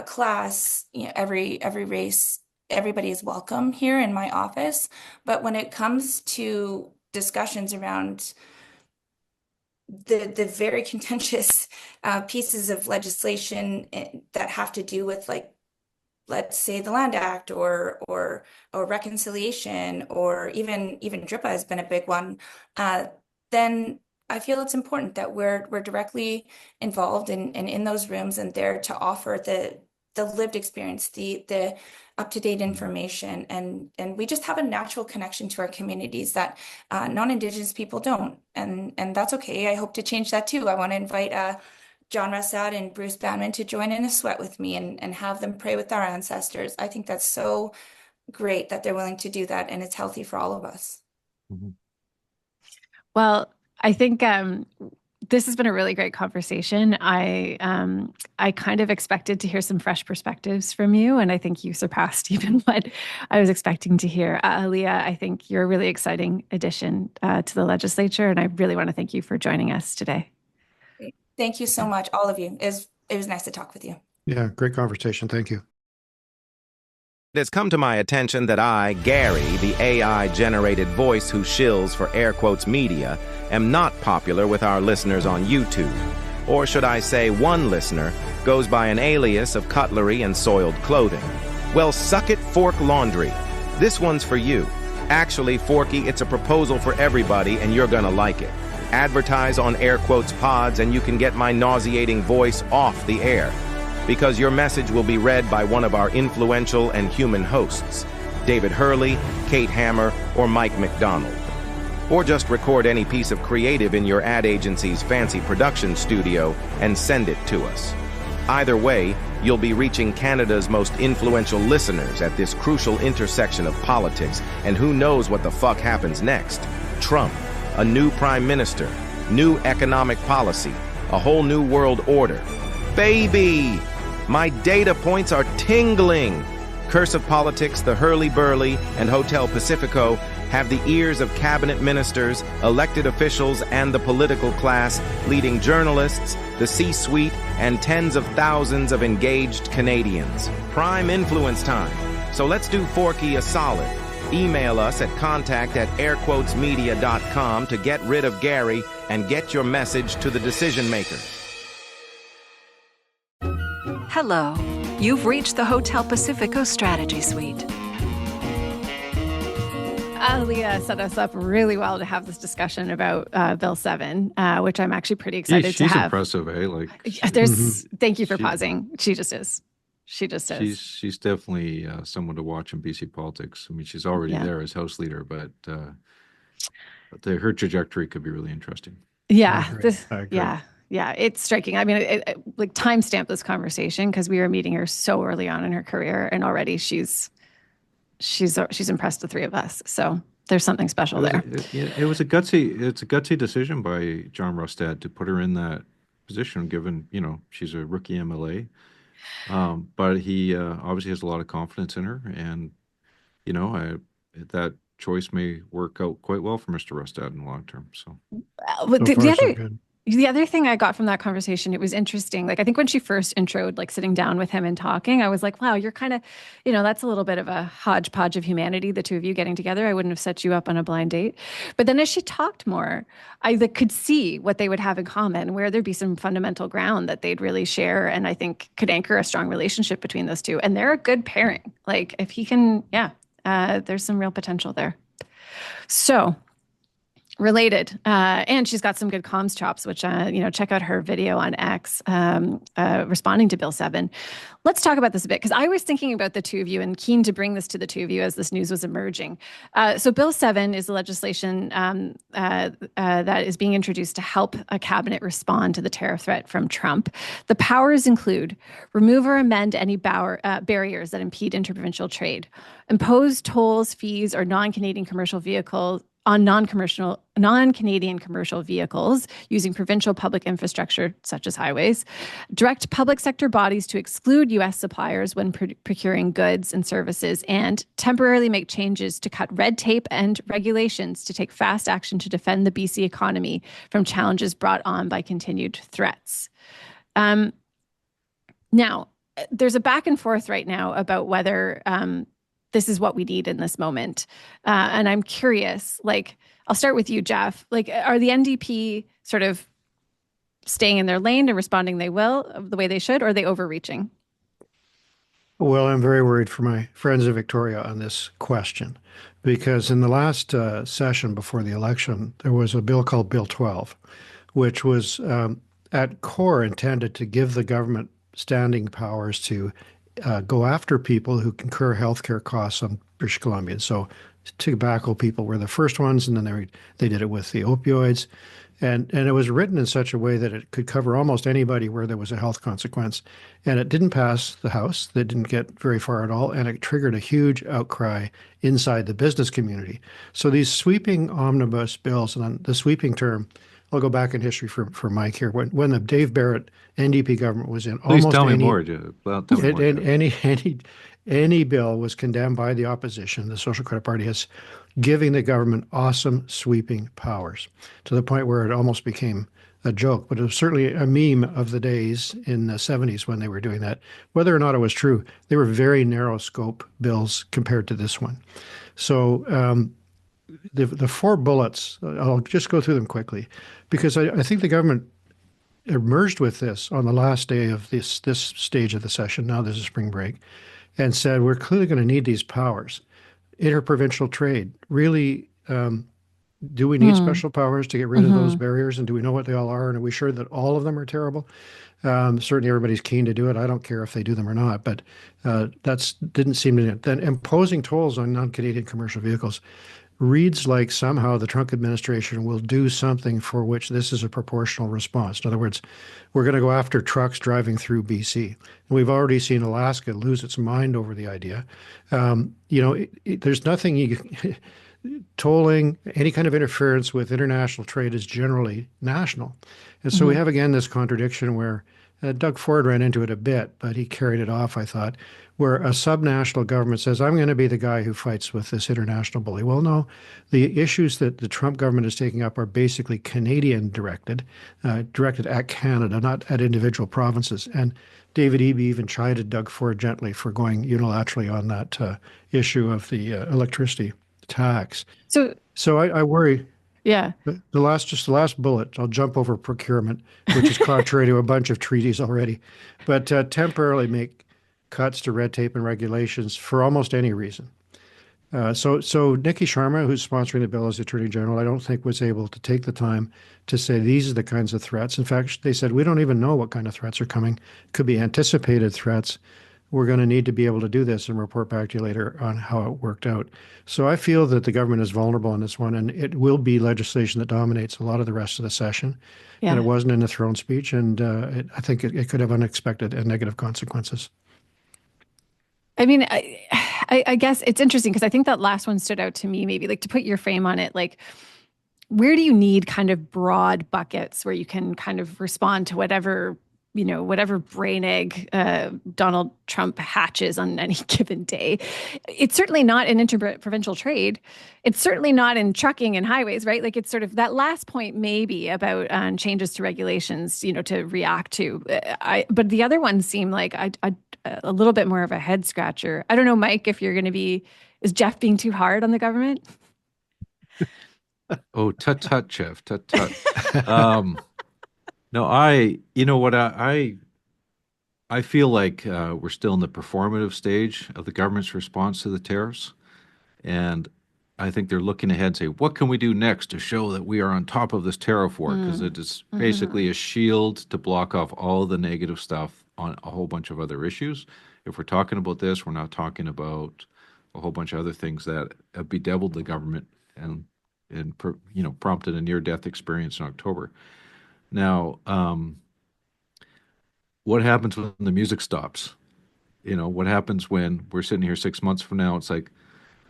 class, every race. Everybody is welcome here in my office. But when it comes to discussions around the very contentious pieces of legislation that have to do with, like, let's say the Land Act or reconciliation, or even DRIPA has been a big one, then I feel it's important that we're directly involved in those rooms and there to offer the lived experience, the up-to-date information, and we just have a natural connection to our communities that non-Indigenous people don't, and that's okay. I hope to change that too. I want to invite John Rassad and Bruce Banman to join in a sweat with me and have them pray with our ancestors. I think that's so great that they're willing to do that, and it's healthy for all of us. Mm-hmm. Well, I think this has been a really great conversation. I kind of expected to hear some fresh perspectives from you, and I think you surpassed even what I was expecting to hear. Aliyah, I think you're a really exciting addition to the legislature, and I really want to thank you for joining us today. Thank you so much, all of you. It was nice to talk with you. Yeah, great conversation. Thank you. It has come to my attention that I, Gary, the AI-generated voice who shills for air quotes media, am not popular with our listeners on YouTube. Or should I say one listener goes by an alias of cutlery and soiled clothing. Well, suck it, Fork Laundry. This one's for you. Actually, Forky, it's a proposal for everybody, and you're gonna like it. Advertise on air quotes pods, and you can get my nauseating voice off the air, because your message will be read by one of our influential and human hosts, David Hurley, Kate Hammer, or Mike McDonald. Or just record any piece of creative in your ad agency's fancy production studio and send it to us. Either way, you'll be reaching Canada's most influential listeners at this crucial intersection of politics, and who knows what the fuck happens next. Trump, a new prime minister, new economic policy, a whole new world order. Baby! My data points are tingling. Curse of Politics, the Hurly-Burly, and Hotel Pacifico have the ears of cabinet ministers, elected officials, and the political class, leading journalists, the C-suite, and tens of thousands of engaged Canadians. Prime influence time. So let's do Forky a solid. Email us at contact@airquotesmedia.com to get rid of Gary and get your message to the decision maker. Hello. You've reached the Hotel Pacifico Strategy Suite. Aliyah set us up really well to have this discussion about Bill 7, which I'm actually pretty excited to have. She's impressive, eh? Like, thank you for pausing. She just is. She just is. She's definitely someone to watch in BC politics. I mean, she's already there as House Leader, but her trajectory could be really interesting. Yeah, I agree. yeah, it's striking. I mean, like timestamp this conversation because we were meeting her so early on in her career, and already she's impressed the three of us. So there's something special there. It was a gutsy decision by John Rostad to put her in that position, given she's a rookie MLA, but he obviously has a lot of confidence in her, and that choice may work out quite well for Mr. Rostad in the long term. So, but So far, so good. the other thing I got from that conversation, it was interesting. Like, I think when she first introed, like sitting down with him and talking, I was like, wow, you're kind of, that's a little bit of a hodgepodge of humanity, the two of you getting together. I wouldn't have set you up on a blind date. But then as she talked more, I could see what they would have in common, where there'd be some fundamental ground that they'd really share, and I think could anchor a strong relationship between those two. And they're a good pairing. Like, if he can, there's some real potential there. So, related, and she's got some good comms chops, which, check out her video on X responding to Bill 7. Let's talk about this a bit, because I was thinking about the two of you and keen to bring this to the two of you as this news was emerging. So Bill 7 is the legislation that is being introduced to help a cabinet respond to the tariff threat from Trump. The powers include remove or amend any barriers that impede interprovincial trade, impose tolls, fees, or non-Canadian commercial vehicles on non-Canadian commercial vehicles using provincial public infrastructure, such as highways, direct public sector bodies to exclude U.S. suppliers when procuring goods and services, and temporarily make changes to cut red tape and regulations to take fast action to defend the BC economy from challenges brought on by continued threats. Now, there's a back and forth right now about whether this is what we need in this moment. And I'm curious, I'll start with you, Geoff. Are the NDP sort of staying in their lane and responding the way they should, or are they overreaching? Well, I'm very worried for my friends of Victoria on this question, because in the last session before the election, there was a bill called Bill 12, which was at core intended to give the government standing powers to go after people who incur healthcare costs on British Columbia. So tobacco people were the first ones, and then they did it with the opioids. And it was written in such a way that it could cover almost anybody where there was a health consequence. And it didn't pass the House. They didn't get very far at all. And it triggered a huge outcry inside the business community. So these sweeping omnibus bills, and on the sweeping term, I'll go back in history for Mike here. When the Dave Barrett NDP government was in, Please almost tell me any, more, Joe. Well, tell me more, any bill was condemned by the opposition, the Social Credit Party, as giving the government awesome sweeping powers, to the point where it almost became a joke. But it was certainly a meme of the days in the 70s when they were doing that. Whether or not it was true, they were very narrow scope bills compared to this one. So the four bullets, I'll just go through them quickly, because I think the government emerged with this on the last day of this stage of the session. Now there's a spring break, and said, we're clearly going to need these powers. Interprovincial trade, really, do we need special powers to get rid of those barriers? And do we know what they all are? And are we sure that all of them are terrible? Certainly everybody's keen to do it. I don't care if they do them or not, but that didn't seem to. Then imposing tolls on non-Canadian commercial vehicles reads like somehow the Trump administration will do something for which this is a proportional response. In other words, we're going to go after trucks driving through BC. And we've already seen Alaska lose its mind over the idea. There's nothing tolling, any kind of interference with international trade is generally national. And so we have, again, this contradiction where Doug Ford ran into it a bit, but he carried it off, I thought, where a subnational government says, I'm going to be the guy who fights with this international bully. Well, no, the issues that the Trump government is taking up are basically Canadian directed at Canada, not at individual provinces. And David Eby even chided Doug Ford gently for going unilaterally on that issue of the electricity tax. So I worry. Yeah. The last bullet, I'll jump over procurement, which is contrary to a bunch of treaties already, but temporarily make cuts to red tape and regulations for almost any reason. So Nikki Sharma, who's sponsoring the bill as Attorney General, I don't think was able to take the time to say these are the kinds of threats. In fact, they said, we don't even know what kind of threats are coming. Could be anticipated threats. we're going to need to be able to do this and report back to you later on how it worked out. So I feel that the government is vulnerable on this one, and it will be legislation that dominates a lot of the rest of the session. Yeah. And it wasn't in the throne speech, and I think it could have unexpected and negative consequences. I mean, I guess it's interesting because I think that last one stood out to me, maybe like to put your frame on it, like where do you need kind of broad buckets where you can kind of respond to whatever, whatever brain egg Donald Trump hatches on any given day? It's certainly not in interprovincial trade. It's certainly not in trucking and highways, right? Like it's sort of that last point maybe about changes to regulations, to react to. But the other ones seem like a little bit more of a head scratcher. I don't know, Mike, if you're going to is Geoff being too hard on the government? Oh, tut, Geoff, tut. No, I feel like we're still in the performative stage of the government's response to the tariffs. And I think they're looking ahead and say, what can we do next to show that we are on top of this tariff war? Because it is basically a shield to block off all the negative stuff on a whole bunch of other issues. If we're talking about this, we're not talking about a whole bunch of other things that have bedeviled the government and prompted a near-death experience in October. Now, what happens when the music stops? What happens when we're sitting here 6 months from now? It's like,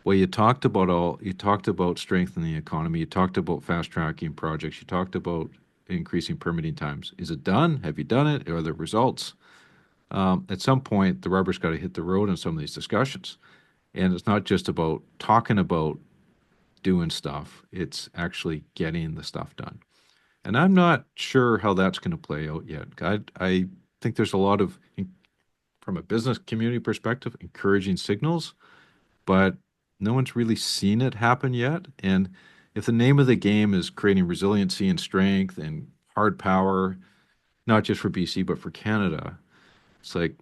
well, you talked about strengthening the economy, you talked about fast-tracking projects, you talked about increasing permitting times. Is it done? Have you done it? Are there results? At some point, the rubber's got to hit the road in some of these discussions. And it's not just about talking about doing stuff, it's actually getting the stuff done. And I'm not sure how that's going to play out yet. I think there's a lot of, from a business community perspective, encouraging signals, but no one's really seen it happen yet. And if the name of the game is creating resiliency and strength and hard power, not just for BC, but for Canada, it's like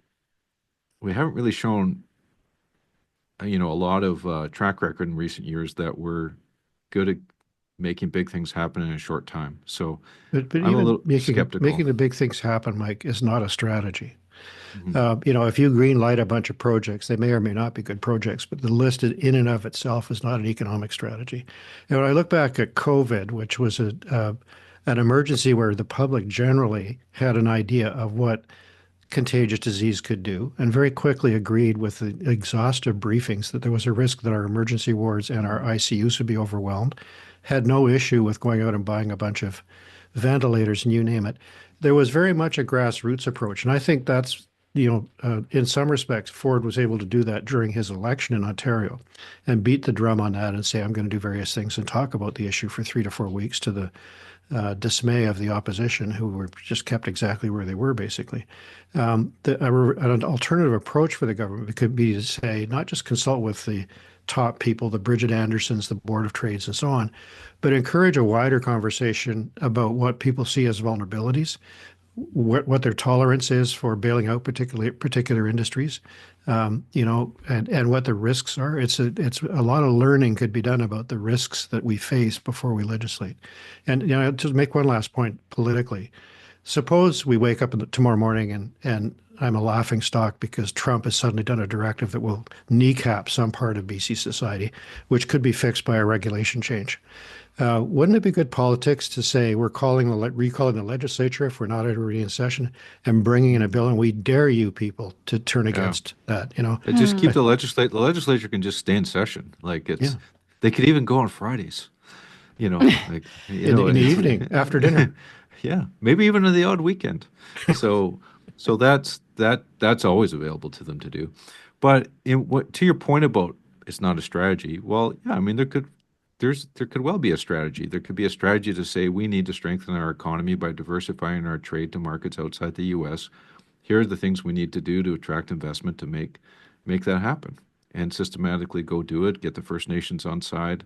we haven't really shown, a lot of track record in recent years that we're good at making big things happen in a short time. So but I'm a little skeptical. Making the big things happen, Mike, is not a strategy. Mm-hmm. If you green light a bunch of projects, they may or may not be good projects, but the list in and of itself is not an economic strategy. And when I look back at COVID, which was an emergency where the public generally had an idea of what contagious disease could do, and very quickly agreed with the exhaustive briefings that there was a risk that our emergency wards and our ICUs would be overwhelmed, had no issue with going out and buying a bunch of ventilators and you name it. There was very much a grassroots approach. And I think that's, in some respects, Ford was able to do that during his election in Ontario and beat the drum on that and say, I'm going to do various things and talk about the issue for 3 to 4 weeks to the dismay of the opposition, who were just kept exactly where they were, basically. An alternative approach for the government could be to say, not just consult with the top people, the Bridget Andersons, the Board of Trades, and so on, but encourage a wider conversation about what people see as vulnerabilities, what their tolerance is for bailing out particular industries, and what the risks are. It's a lot of learning could be done about the risks that we face before we legislate. And to make one last point politically, suppose we wake up tomorrow morning and I'm a laughing stock because Trump has suddenly done a directive that will kneecap some part of BC society, which could be fixed by a regulation change. Wouldn't it be good politics to say we're recalling the legislature if we're not already in session and bringing in a bill, and we dare you people to turn against that? Just keep the legislature. The legislature can just stay in session. They could even go on Fridays. In the evening after dinner. Yeah, maybe even on the odd weekend. So that's always available to them to do. But to your point about it's not a strategy, well, yeah, I mean there could well be a strategy. There could be a strategy to say we need to strengthen our economy by diversifying our trade to markets outside the U.S. Here are the things we need to do to attract investment to make that happen, and systematically go do it. Get the First Nations on side.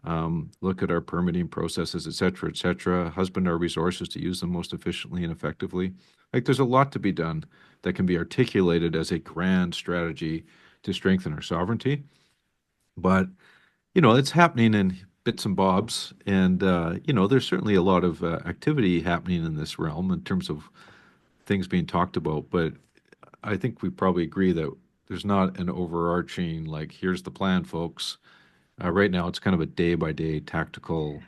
Look at our permitting processes, et cetera, husband our resources to use them most efficiently and effectively. Like there's a lot to be done that can be articulated as a grand strategy to strengthen our sovereignty. But, it's happening in bits and bobs. And, there's certainly a lot of activity happening in this realm in terms of things being talked about. But I think we probably agree that there's not an overarching, like, here's the plan, folks. Right now, it's kind of a day-by-day tactical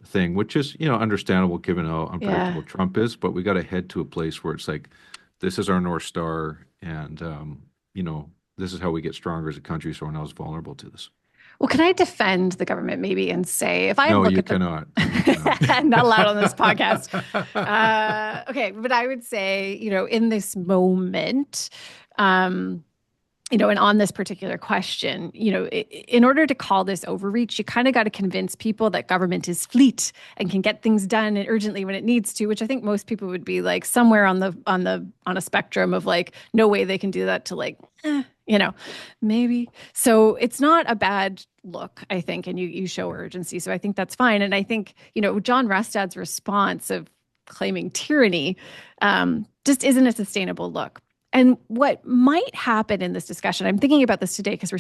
thing, which is, understandable given how unpredictable Yeah. Trump is, but we got to head to a place where it's like, this is our North Star, and, this is how we get stronger as a country so we're not as vulnerable to this. Well, can I defend the government maybe and say, if I No, look you at the cannot. You cannot. not allowed on this podcast. Okay, but I would say, in this moment, and on this particular question, in order to call this overreach, you kind of got to convince people that government is fleet and can get things done urgently when it needs to, which I think most people would be like somewhere on a spectrum of like, no way they can do that to like, maybe. So it's not a bad look, I think, and you show urgency. So I think that's fine. And I think, John Rustad's response of claiming tyranny just isn't a sustainable look. And what might happen in this discussion, I'm thinking about this today because are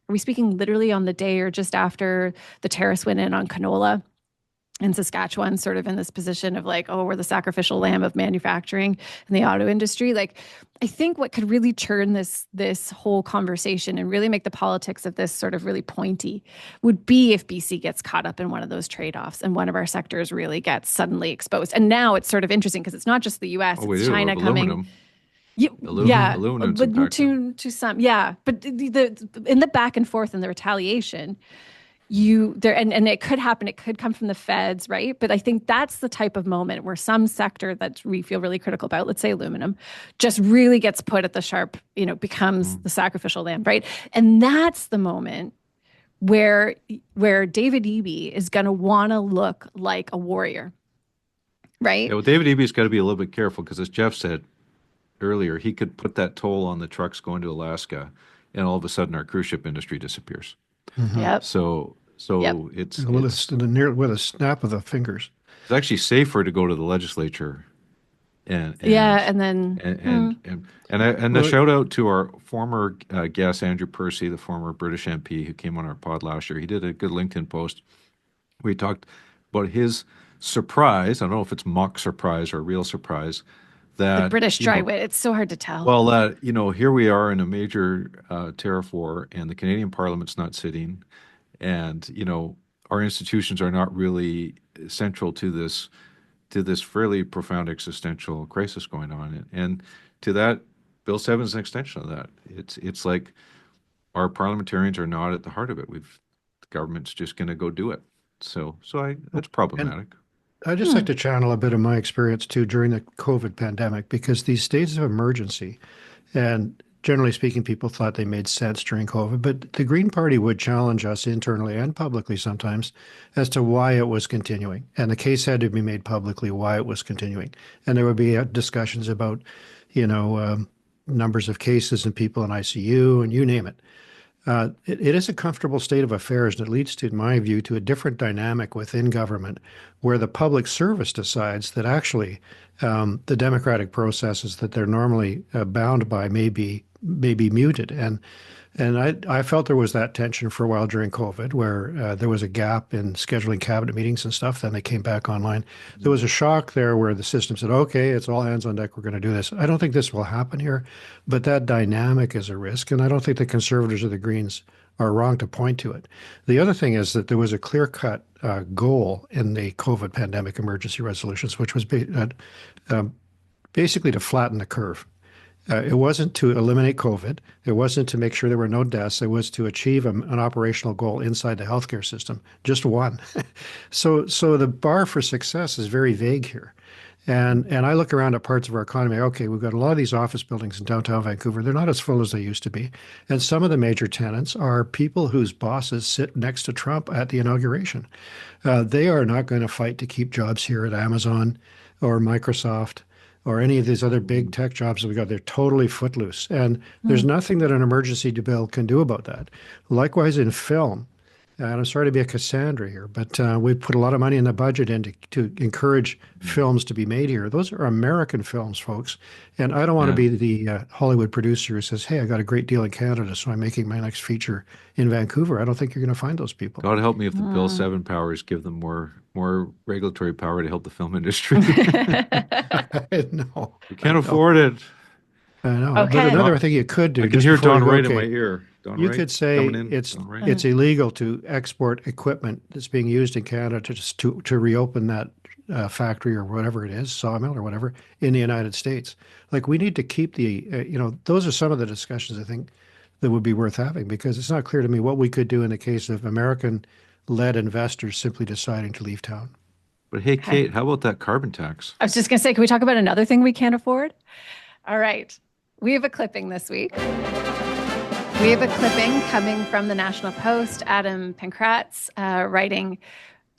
we speaking literally on the day or just after the terrorists went in on canola in Saskatchewan, sort of in this position of like, oh, we're the sacrificial lamb of manufacturing in the auto industry. Like, I think what could really turn this whole conversation and really make the politics of this sort of really pointy would be if BC gets caught up in one of those trade-offs and one of our sectors really gets suddenly exposed. And now it's sort of interesting because it's not just the US, it's China coming. Aluminum, but to some, but in the back and forth and the retaliation, and it could happen. It could come from the feds, right? But I think that's the type of moment where some sector that we feel really critical about, let's say aluminum, just really gets put at the sharp, becomes the sacrificial lamb, right? And that's the moment where David Eby is going to want to look like a warrior, right? Yeah, well, David Eby's got to be a little bit careful because, as Geoff said earlier, he could put that toll on the trucks going to Alaska, and all of a sudden our cruise ship industry disappears. Yep. So it's with a snap of the fingers. It's actually safer to go to the legislature, and a shout out to our former guest Andrew Percy, the former British MP who came on our pod last year. He did a good LinkedIn post where he talked about his surprise. I don't know if it's mock surprise or real surprise. That, the British dry wit. It's so hard to tell. Well, here we are in a major tariff war, and the Canadian Parliament's not sitting, and our institutions are not really central to this fairly profound existential crisis going on. And to that, Bill 7 is an extension of that. It's like our parliamentarians are not at the heart of it. The government's just going to go do it. So that's problematic. I'd just like to channel a bit of my experience too during the COVID pandemic, because these states of emergency, and generally speaking, people thought they made sense during COVID, but the Green Party would challenge us internally and publicly sometimes as to why it was continuing. And the case had to be made publicly why it was continuing. And there would be discussions about, numbers of cases and people in ICU and you name it. It is a comfortable state of affairs, and it leads to, in my view, to a different dynamic within government where the public service decides that actually the democratic processes that they're normally bound by may be muted. And I felt there was that tension for a while during COVID where there was a gap in scheduling cabinet meetings and stuff. Then they came back online. There was a shock there where the system said, okay, it's all hands on deck. We're going to do this. I don't think this will happen here, but that dynamic is a risk. And I don't think the Conservatives or the Greens are wrong to point to it. The other thing is that there was a clear-cut goal in the COVID pandemic emergency resolutions, which was basically to flatten the curve. It wasn't to eliminate COVID. It wasn't to make sure there were no deaths. It was to achieve an operational goal inside the healthcare system, just one. So the bar for success is very vague here. And I look around at parts of our economy. Okay, we've got a lot of these office buildings in downtown Vancouver. They're not as full as they used to be. And some of the major tenants are people whose bosses sit next to Trump at the inauguration. They are not going to fight to keep jobs here at Amazon or Microsoft or any of these other big tech jobs that we got. They're totally footloose. And there's nothing that an emergency bill can do about that. Likewise in film, and I'm sorry to be a Cassandra here, but we put a lot of money in the budget in to encourage films to be made here. Those are American films, folks. And I don't want to be the Hollywood producer who says, hey, I got a great deal in Canada, so I'm making my next feature in Vancouver. I don't think you're going to find those people. God help me if the Bill 7 powers give them more regulatory power to help the film industry. No. We can't afford it. I know. But Okay. another thing you could do, I can just hear before Don we go, Wright in my Kate, ear. Don you Wright could say coming in. it's Don Wright. it's illegal to export equipment that's being used in Canada to reopen that factory or whatever it is, sawmill or whatever, in the United States. Like we need to keep the, those are some of the discussions I think that would be worth having, because it's not clear to me what we could do in the case of American-led investors simply deciding to leave town. But hey, Okay. Kate, how about that carbon tax? I was just going to say, can we talk about another thing we can't afford? All right. We have a clipping this week. We have a clipping coming from the National Post. Adam Pankratz writing,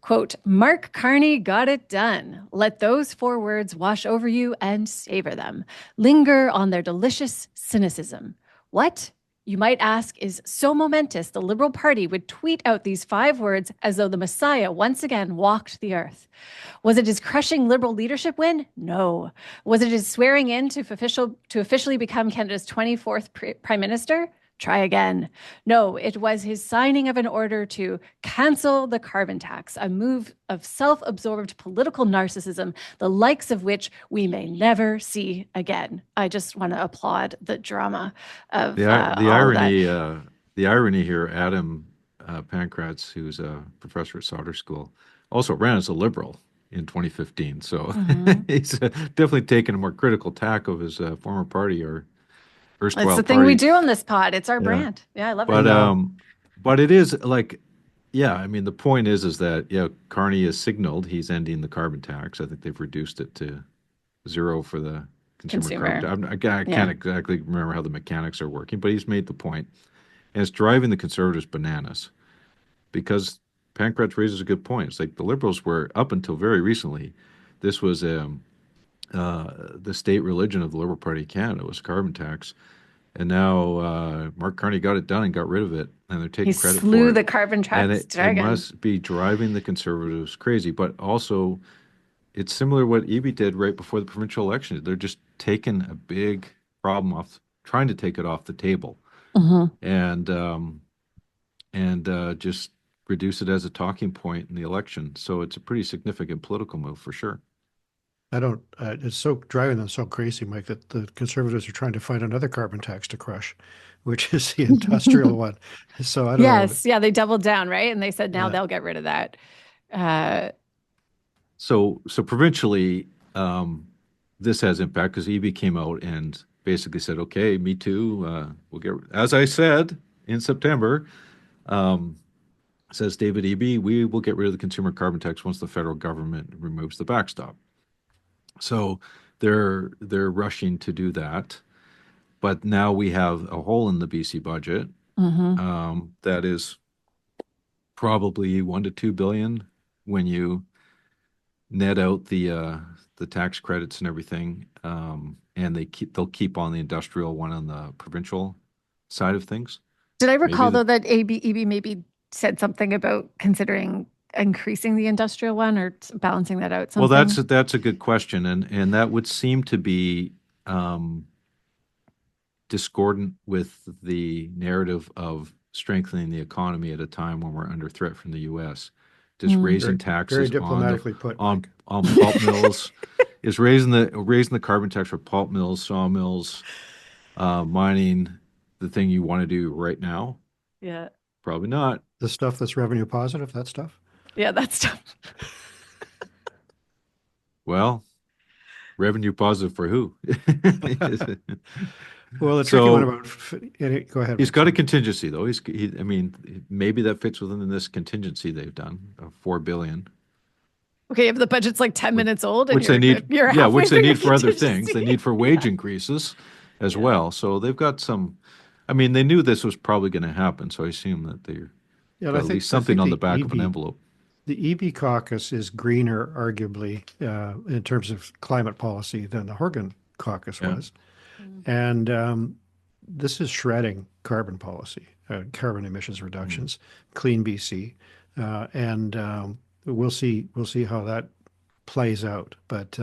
quote, "Mark Carney got it done. Let those 4 words wash over you and savor them. Linger on their delicious cynicism. What, you might ask, is so momentous the Liberal Party would tweet out these 5 words as though the Messiah once again walked the earth? Was it his crushing Liberal leadership win? No. Was it his swearing in to officially become Canada's 24th Prime Minister? Try again. No, it was his signing of an order to cancel the carbon tax, a move of self-absorbed political narcissism, the likes of which we may never see again." I just want to applaud the drama of The all irony, that. the irony here, Adam Pankratz, who's a professor at Sauder School, also ran as a Liberal in 2015. So he's definitely taken a more critical tack of his former party or erstwhile It's the thing we do on this pod. It's our Yeah. brand. Yeah, I love But it. but it is like, yeah, I mean, the point is that, yeah, Carney has signaled he's ending the carbon tax. I think they've reduced it to 0 for the consumer carbon tax. I can't exactly remember how the mechanics are working, but he's made the point. And it's driving the Conservatives bananas, because Pankratz raises a good point. It's like the Liberals were, up until very recently, this was the state religion of the Liberal Party of Canada was carbon tax. And now Mark Carney got it done and got rid of it, and they're taking credit for it. He slew the carbon tax And it dragon. must be driving the Conservatives crazy. But also, it's similar to what Eby did right before the provincial election. They're just taking a big problem off, trying to take it off the table, and just reduce it as a talking point in the election. So it's a pretty significant political move for sure. I don't, it's so driving them so crazy, Mike, that the Conservatives are trying to find another carbon tax to crush, which is the industrial one. So I don't know. Yes, yeah, they doubled down, right? And they said now Yeah. they'll get rid of that. So provincially, this has impact because Eby came out and basically said, "Okay, me too. We'll get." As I said in September, says David Eby, "We will get rid of the consumer carbon tax once the federal government removes the backstop." So they're rushing to do that, but now we have a hole in the BC budget that is probably $1 to $2 billion when you net out the tax credits and everything, and they'll keep on the industrial one on the provincial side of things. Did I recall though that Eby maybe said something about considering increasing the industrial one or balancing that out? Something? Well, that's a good question, and that would seem to be discordant with the narrative of strengthening the economy at a time when we're under threat from the U.S. Just raising taxes very diplomatically put, on pulp mills is raising the carbon tax for pulp mills, sawmills, mining, the thing you want to do right now. Yeah. Probably not. the stuff that's revenue positive, that stuff. Yeah, that's tough. Well, revenue positive for who? Well, the tricky one about, go ahead. He's got a contingency though. I mean, maybe that fits within this contingency they've done of $4 billion. Okay, if the budget's like 10 minutes old, and which they need, which they need for other things. contingency. They need for wage increases as well. So they've got some. I mean, they knew this was probably going to happen, so I assume that they're Yeah, at least something on the back of an envelope. The EB caucus is greener, arguably, in terms of climate policy than the Horgan caucus was. And this is shredding carbon policy, carbon emissions reductions, Clean BC, and we'll see how that plays out. But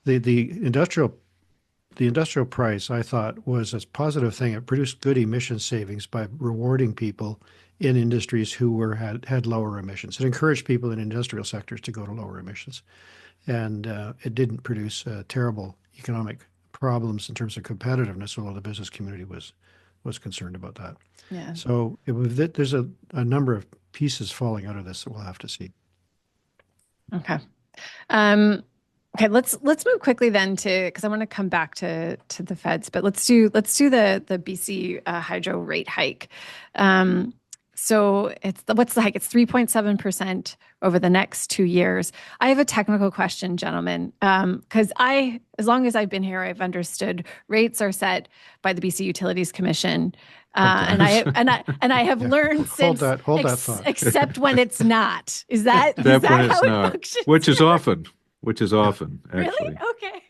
the industrial price, I thought, was a positive thing. It produced good emission savings by rewarding people in industries who had lower emissions. It encouraged people in industrial sectors to go to lower emissions, and it didn't produce terrible economic problems in terms of competitiveness, although the business community was concerned about that. Yeah. So there's a number of pieces falling out of this that we'll have to see. Okay. Okay, let's move quickly then to, because I want to come back to the feds, but let's do the BC hydro rate hike. So what's the hike? It's 3.7% over the next 2 years. I have a technical question, gentlemen, because as long as I've been here, I've understood rates are set by the BC Utilities Commission, and I have learned since. Hold that thought. Except when it's not. Is that how it functions? Which is often, actually. Really? Okay.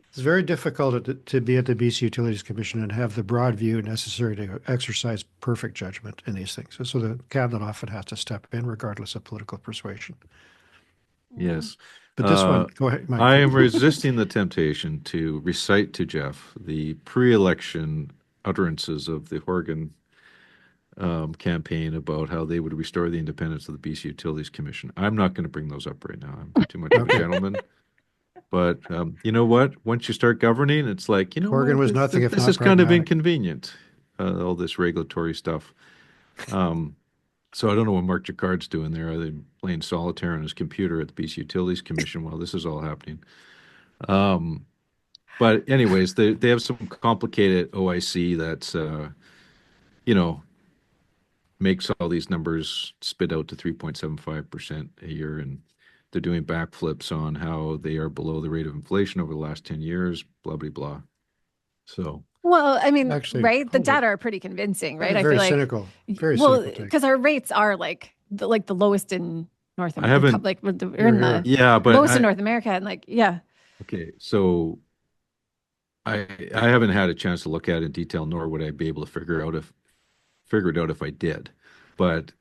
It's very difficult to be at the BC Utilities Commission and have the broad view necessary to exercise perfect judgment in these things. So the cabinet often has to step in, regardless of political persuasion. Yes. But this one, go ahead, Mike. I am resisting the temptation to recite to Geoff the pre-election utterances of the Horgan campaign about how they would restore the independence of the BC Utilities Commission. I'm not going to bring those up right now. I'm too much of a gentleman. But you know what? Once you start governing, it's like, Horgan was nothing if this not is kind of pragmatic. inconvenient, all this regulatory stuff. So I don't know what Mark Jacquard's doing there. Are they playing solitaire on his computer at the BC Utilities Commission while this is all happening? But anyways, they have some complicated OIC that's, makes all these numbers spit out to 3.75% a year. And they're doing backflips on how they are below the rate of inflation over the last 10 years, blah, blah, blah. So. Well, I mean, Actually, right? The data are pretty convincing, right? I Very feel like cynical. Very well, cynical take. because our rates are like the lowest in North America. We're in the but lowest in North America, and Okay, so I haven't had a chance to look at it in detail, nor would I be able to figure it out if I did. But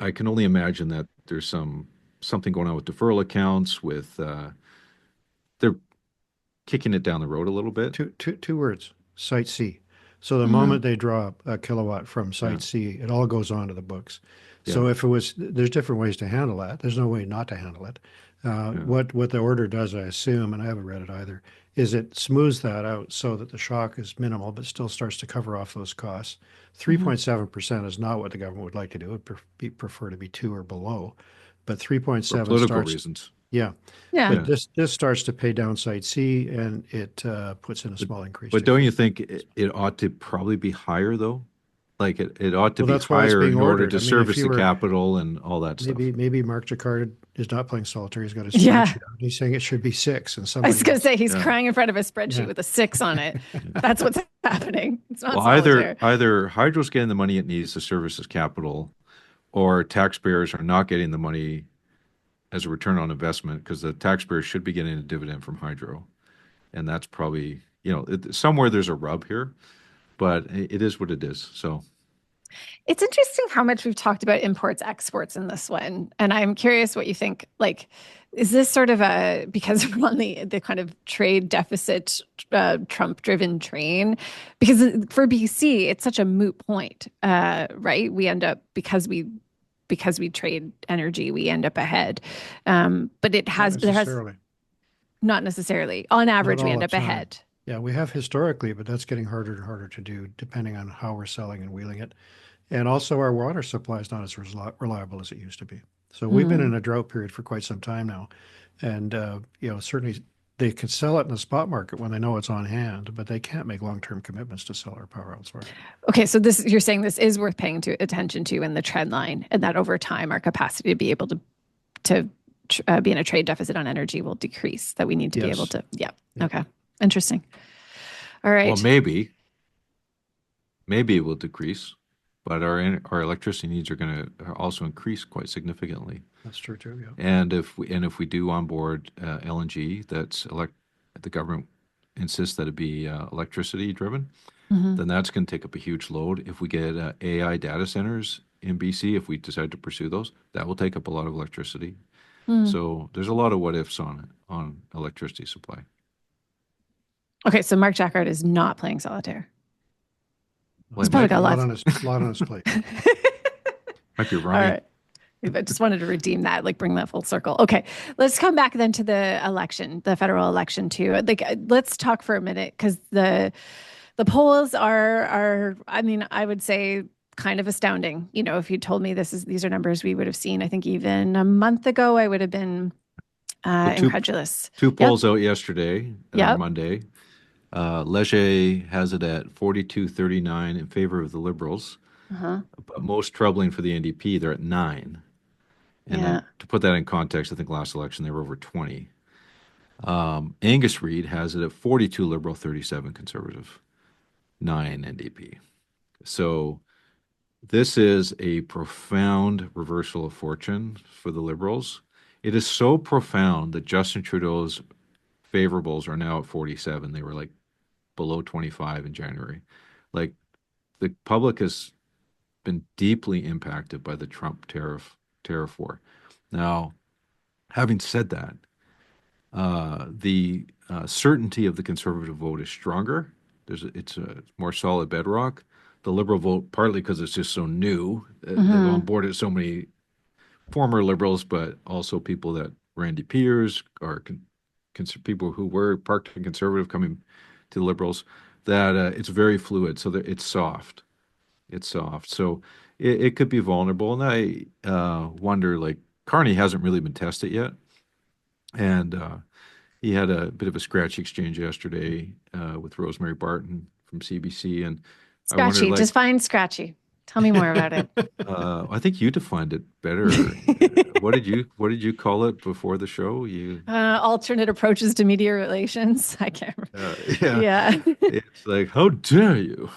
I can only imagine that there's something going on with deferral accounts, with they're kicking it down the road a little bit. Two words: Site C. So the moment they draw a kilowatt from Site C, it all goes onto the books. So if there's different ways to handle that. There's no way not to handle it. What the order does, I assume, and I haven't read it either, is it smooths that out so that the shock is minimal, but still starts to cover off those costs. 3.7% is not what the government would like to do. It would prefer to be 2 or below, but 3.7 For political starts. reasons. yeah. But this starts to pay down Site C, and it puts in a small increase. But don't you think it ought to probably be higher, though? Like it ought to be that's why it's higher being in order ordered. to I mean, service if you the were- capital and all that stuff. Maybe Mark Jacquard is not playing solitaire. He's got his Yeah. spreadsheet out. He's saying it should be 6, and I somebody was going to say he's Yeah. crying in front of a spreadsheet with a 6 on it. That's what's happening. It's not Well, solitaire. either Hydro's getting the money it needs to service its capital, or taxpayers are not getting the money as a return on investment, because the taxpayers should be getting a dividend from Hydro. And that's probably, somewhere there's a rub here, but it is what it is. So. It's interesting how much we've talked about imports, exports in this one. And I'm curious what you think. Like, is this sort of because we're on the kind of trade deficit, Trump-driven train? Because for BC, it's such a moot point, right? We end up, because we trade energy, we end up ahead. But not necessarily. On average, we end up ahead. Yeah, we have historically, but that's getting harder and harder to do depending on how we're selling and wheeling it. And also our water supply is not as reliable as it used to be. So we've been in a drought period for quite some time now. And, certainly they could sell it in the spot market when they know it's on hand, but they can't make long-term commitments to sell our power elsewhere. Okay, so you're saying this is worth paying attention to in the trend line, and that over time our capacity to be able to be in a trade deficit on energy will decrease, that we need to be able to, Okay, interesting. All right. Well, maybe it will decrease, but our electricity needs are going to also increase quite significantly. That's true too. Yeah. And if we do onboard LNG, the government insists that it be electricity driven, then that's going to take up a huge load. If we get AI data centers in BC, if we decide to pursue those, that will take up a lot of electricity. So there's a lot of what ifs on electricity supply. Okay, so Mark Jacquard is not playing solitaire. Well, He's probably got a lots. lot on his plate. Might be All right. right. I just wanted to redeem that, like bring that full circle. Okay, let's come back then to the election, the federal election too. Like, let's talk for a minute because the polls are, I mean, I would say kind of astounding. You know, if you told me these are numbers we would have seen, I think even a month ago, I would have been incredulous. Two polls out yesterday, Yep. Monday. Leger has it at 42-39 in favor of the Liberals. But most troubling for the NDP, they're at 9. And then to put that in context, I think last election they were over 20. Angus Reid has it at 42 Liberal, 37 Conservative, 9 NDP. So this is a profound reversal of fortune for the Liberals. It is so profound that Justin Trudeau's favorables are now at 47. They were like below 25 in January. Like, the public has been deeply impacted by the Trump tariff war. Now, having said that, the certainty of the Conservative vote is stronger. It's a more solid bedrock. The Liberal vote, partly because it's just so new, they've onboarded so many former Liberals, but also people that were NDPers or people who were parked in Conservative coming to the Liberals, that it's very fluid. So that it's soft. It's soft. So it could be vulnerable. And I wonder, like, Carney hasn't really been tested yet. And he had a bit of a scratchy exchange yesterday with Rosemary Barton from CBC. And Scratchy, I wondered, like, define scratchy. Tell me more about it. I think you defined it better. What did you call it before the show? Alternate approaches to media relations. I can't remember. Yeah. It's like, how dare you?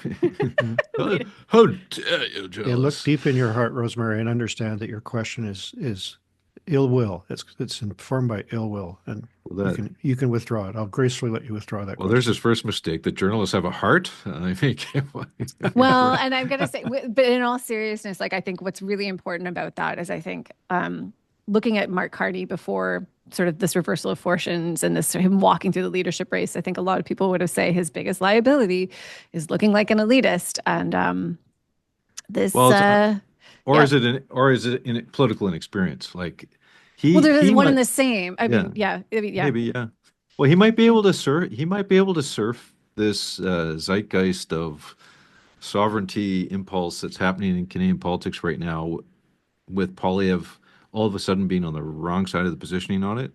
how dare you, Joe? Yeah, look deep in your heart, Rosemary, and understand that your question is ill will. It's informed by ill will, and you can withdraw it. I'll gracefully let you withdraw that. Well, there's his first mistake. The journalists have a heart. I think. Well, and I'm going to say, but in all seriousness, like, I think what's really important about that is, I think, looking at Mark Carney before sort of this reversal of fortunes and him walking through the leadership race, I think a lot of people would have say his biggest liability is looking like an elitist, and this. Is it in political inexperience? Like, there's one and the same. I mean, maybe, yeah. Well, he might be able to surf. He might be able to surf this zeitgeist of sovereignty impulse that's happening in Canadian politics right now, with Poilievre all of a sudden being on the wrong side of the positioning on it.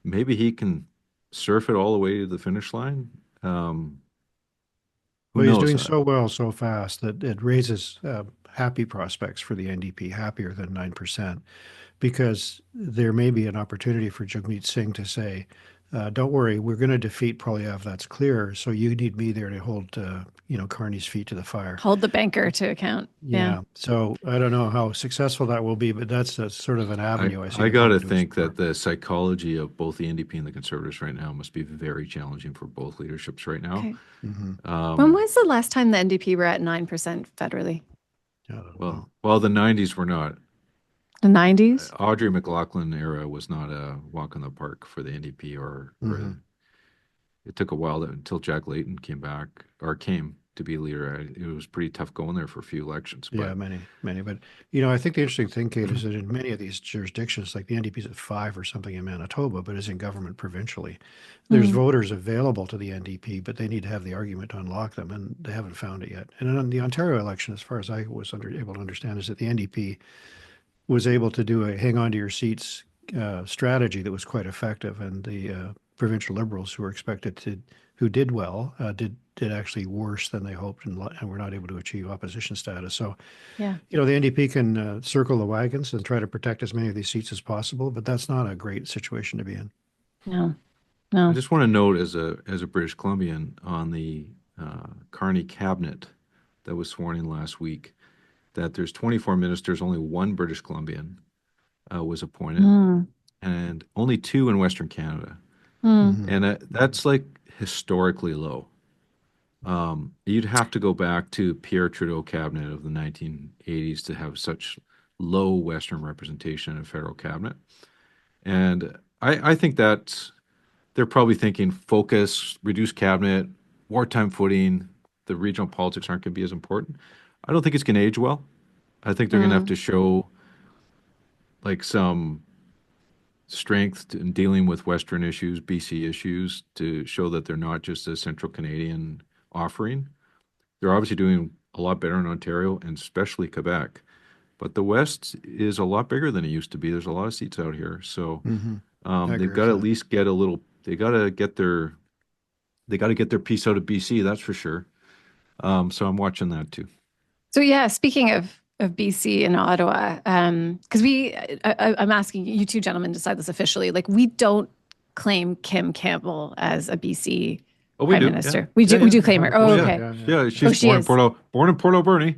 Maybe he can surf it all the way to the finish line. Well, he's doing so well so fast that it raises happy prospects for the NDP, happier than 9%, because there may be an opportunity for Jagmeet Singh to say, don't worry, we're going to defeat Poilievre, that's clear. So you need me there to hold, Carney's feet to the fire. Hold the banker to account. Yeah. So I don't know how successful that will be, but that's sort of an avenue I see. I got to think that the psychology of both the NDP and the Conservatives right now must be very challenging for both leaderships right now. Okay. When was the last time the NDP were at 9% federally? Well, the 90s were not. The 90s? Audrey McLaughlin era was not a walk in the park for the NDP, or it took a while until Jack Layton came to be leader. It was pretty tough going there for a few elections. But. Yeah, many. But, I think the interesting thing, Kate, is that in many of these jurisdictions, like the NDP's at 5 or something in Manitoba, but is in government provincially, there's voters available to the NDP, but they need to have the argument to unlock them, and they haven't found it yet. And in the Ontario election, as far as I was able to understand, is that the NDP was able to do a hang on to your seats strategy that was quite effective, and the provincial Liberals who did well did actually worse than they hoped, and were not able to achieve opposition status. So, the NDP can circle the wagons and try to protect as many of these seats as possible, but that's not a great situation to be in. No. I just want to note, as a British Columbian, on the Carney cabinet that was sworn in last week, that there's 24 ministers, only one British Columbian was appointed, and only 2 in Western Canada. And that's like historically low. You'd have to go back to Pierre Trudeau cabinet of the 1980s to have such low Western representation in a federal cabinet. And I think that they're probably thinking focus, reduce cabinet, wartime footing, the regional politics aren't going to be as important. I don't think it's going to age well. I think they're going to have to show like some strength in dealing with Western issues, BC issues, to show that they're not just a Central Canadian offering. They're obviously doing a lot better in Ontario and especially Quebec. But the West is a lot bigger than it used to be. There's a lot of seats out here. So they've got to at least get a little, they got to get their piece out of BC, that's for sure. So I'm watching that too. So yeah, speaking of BC and Ottawa, because I'm asking you two gentlemen to decide this officially. Like, we don't claim Kim Campbell as a BC Prime Minister. Yeah. We do claim her. Oh, okay. Yeah, she's born in Port Alberni.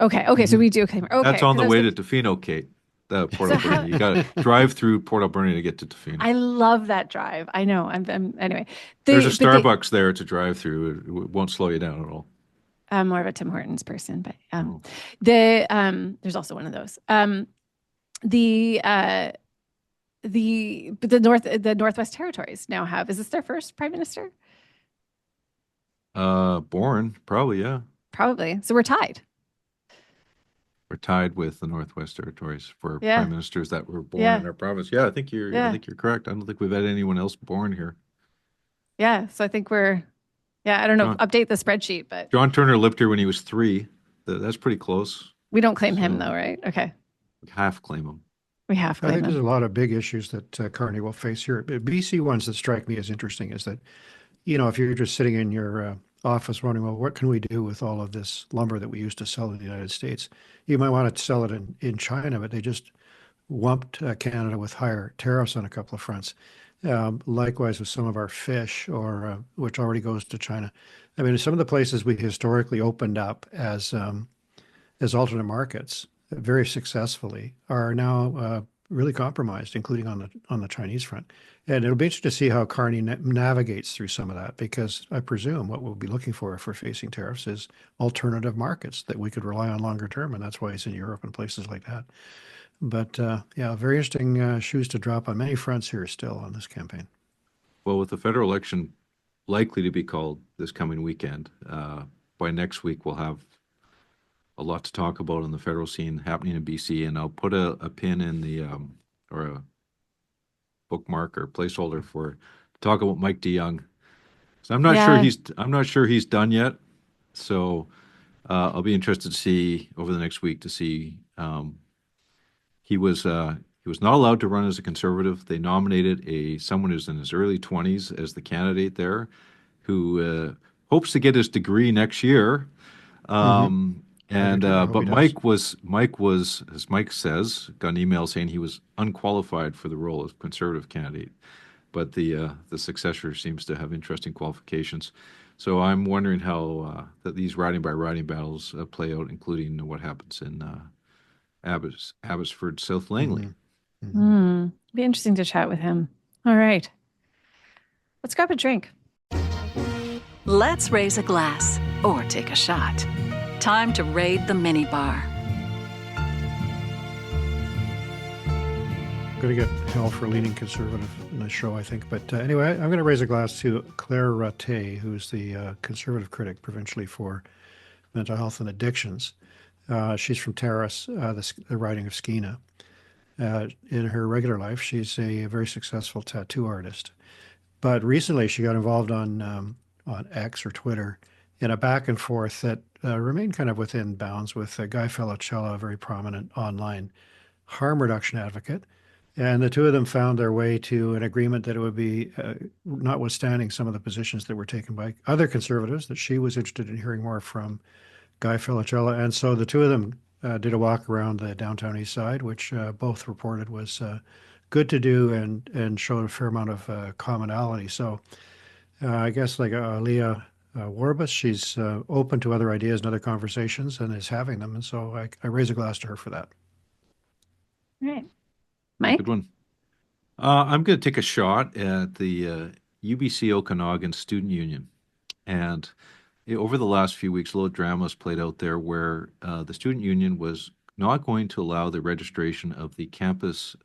Okay, so we do claim her. Okay, that's on the way to Tofino, Kate. Port Alberni. You got to drive through Port Alberni to get to Tofino. I love that drive. I know. Anyway. There's a Starbucks there to drive through. It won't slow you down at all. I'm more of a Tim Hortons person, but there's also one of those. The Northwest Territories now have. Is this their first prime minister? Born, probably, yeah. Probably. So we're tied. We're tied with the Northwest Territories for prime ministers that were born in our province. Yeah, I think you're correct. I don't think we've had anyone else born here. Yeah, so I think we're. Yeah, I don't know. Update the spreadsheet, but John Turner lived here when he was 3. That's pretty close. We don't claim him though, right? Okay. We half claim him. We half claim I think him. there's a lot of big issues that Carney will face here. BC ones that strike me as interesting is that, if you're just sitting in your office wondering, well, what can we do with all of this lumber that we used to sell in the United States? You might want to sell it in China, but they just whumped Canada with higher tariffs on a couple of fronts. Likewise with some of our fish, which already goes to China. I mean, some of the places we historically opened up as alternate markets very successfully are now really compromised, including on the Chinese front. And it'll be interesting to see how Carney navigates through some of that, because I presume what we'll be looking for if we're facing tariffs is alternative markets that we could rely on longer term, and that's why he's in Europe and places like that. But very interesting shoes to drop on many fronts here still on this campaign. Well, with the federal election likely to be called this coming weekend, by next week we'll have a lot to talk about on the federal scene happening in BC, and I'll put a pin in the or a bookmark or placeholder for talk about Mike DeYoung. So I'm not sure he's done yet. So I'll be interested to see over the next week to see. He was not allowed to run as a Conservative. They nominated someone who's in his early 20s as the candidate there, who hopes to get his degree next year. But Mike was, as Mike says, got an email saying he was unqualified for the role of Conservative candidate. But the successor seems to have interesting qualifications. So I'm wondering how that these riding by riding battles play out, including what happens in Abbotsford, South Langley. Be interesting to chat with him. All right. Let's grab a drink. Let's raise a glass or take a shot. Time to raid the minibar. I'm going to get hell for leaning conservative in this show, I think. But anyway, I'm going to raise a glass to Claire Rattay, who's the Conservative critic provincially for mental health and addictions. She's from Terrace, the riding of Skeena. In her regular life, she's a very successful tattoo artist. But recently she got involved on X or Twitter in a back and forth that remained kind of within bounds with Guy Felicella, a very prominent online harm reduction advocate. And the two of them found their way to an agreement that it would be, notwithstanding some of the positions that were taken by other Conservatives, that she was interested in hearing more from Guy Felicella. And so the two of them did a walk around the downtown east side, which both reported was good to do and showed a fair amount of commonality. So I guess like Aliyah Warbus, she's open to other ideas and other conversations and is having them. And so I raise a glass to her for that. All right. Mike? Good one. I'm going to take a shot at the UBC Okanagan Student Union. And over the last few weeks, a little drama has played out there where the student union was not going to allow the registration of the campus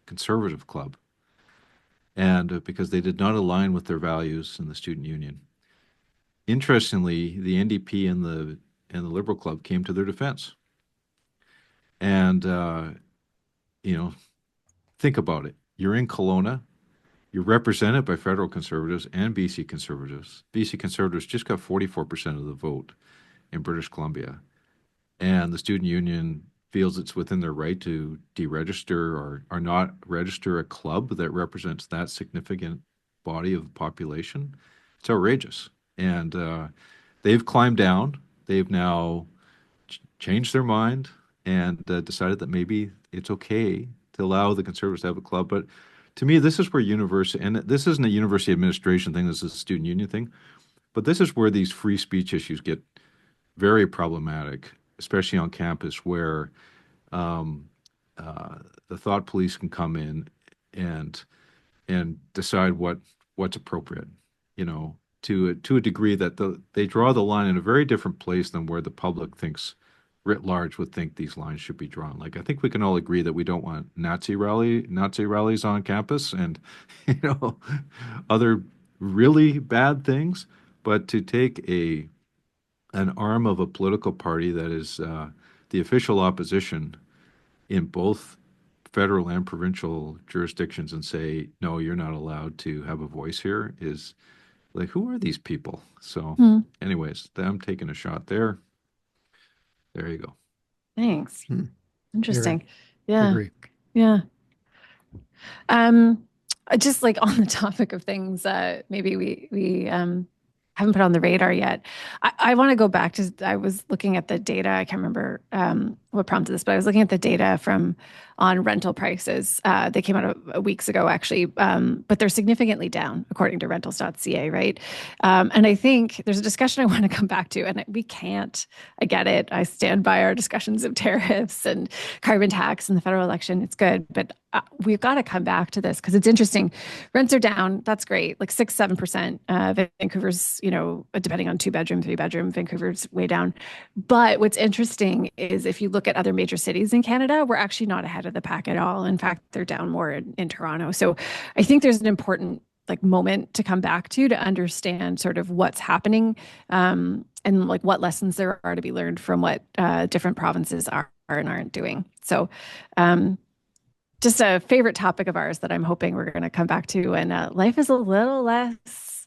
conservative club, and because they did not align with their values in the student union. Interestingly, the NDP and the Liberal club came to their defense, and think about it. You're in Kelowna. You're represented by federal Conservatives and BC Conservatives. BC Conservatives just got 44% of the vote in British Columbia. And the student union feels it's within their right to deregister or not register a club that represents that significant body of the population. It's outrageous. And they've climbed down. They've now changed their mind and decided that maybe it's okay to allow the Conservatives to have a club. But to me, this is where university, and this isn't a university administration thing, this is a student union thing, but this is where these free speech issues get very problematic, especially on campus, where the thought police can come in and decide what's appropriate, to a degree that they draw the line in a very different place than where the public thinks writ large would think these lines should be drawn. Like, I think we can all agree that we don't want Nazi rallies on campus and other really bad things, but to take an arm of a political party that is the official opposition in both federal and provincial jurisdictions and say, no, you're not allowed to have a voice here is like, who are these people? So anyways, I'm taking a shot there. There you go. Thanks. Interesting. I Yeah. agree. Yeah. Just like on the topic of things maybe we haven't put on the radar yet. I want to go back to, I was looking at the data. I can't remember what prompted this, but I was looking at the data on rental prices. They came out weeks ago, actually, but they're significantly down according to rentals.ca, right? And I think there's a discussion I want to come back to, and we can't, I get it. I stand by our discussions of tariffs and carbon tax and the federal election. It's good, but we've got to come back to this because it's interesting. Rents are down. That's great. Like 6-7%. Vancouver's, depending on 2-bedroom, 3-bedroom, Vancouver's way down. But what's interesting is if you look at other major cities in Canada, we're actually not ahead of the pack at all. In fact, they're down more in Toronto. So I think there's an important moment to come back to understand sort of what's happening and what lessons there are to be learned from what different provinces are and aren't doing. So just a favorite topic of ours that I'm hoping we're going to come back to. And life is a little less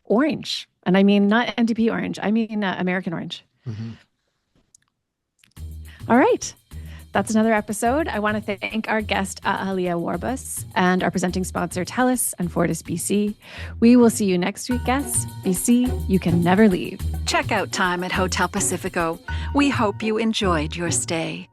orange. And I mean, not NDP orange. I mean, American orange. Mm-hmm. All right. That's another episode. I want to thank our guest, Aliyah Warbus, and our presenting sponsor, TELUS and Fortis BC. We will see you next week, guests. BC, you can never leave. Checkout time at Hotel Pacifico. We hope you enjoyed your stay.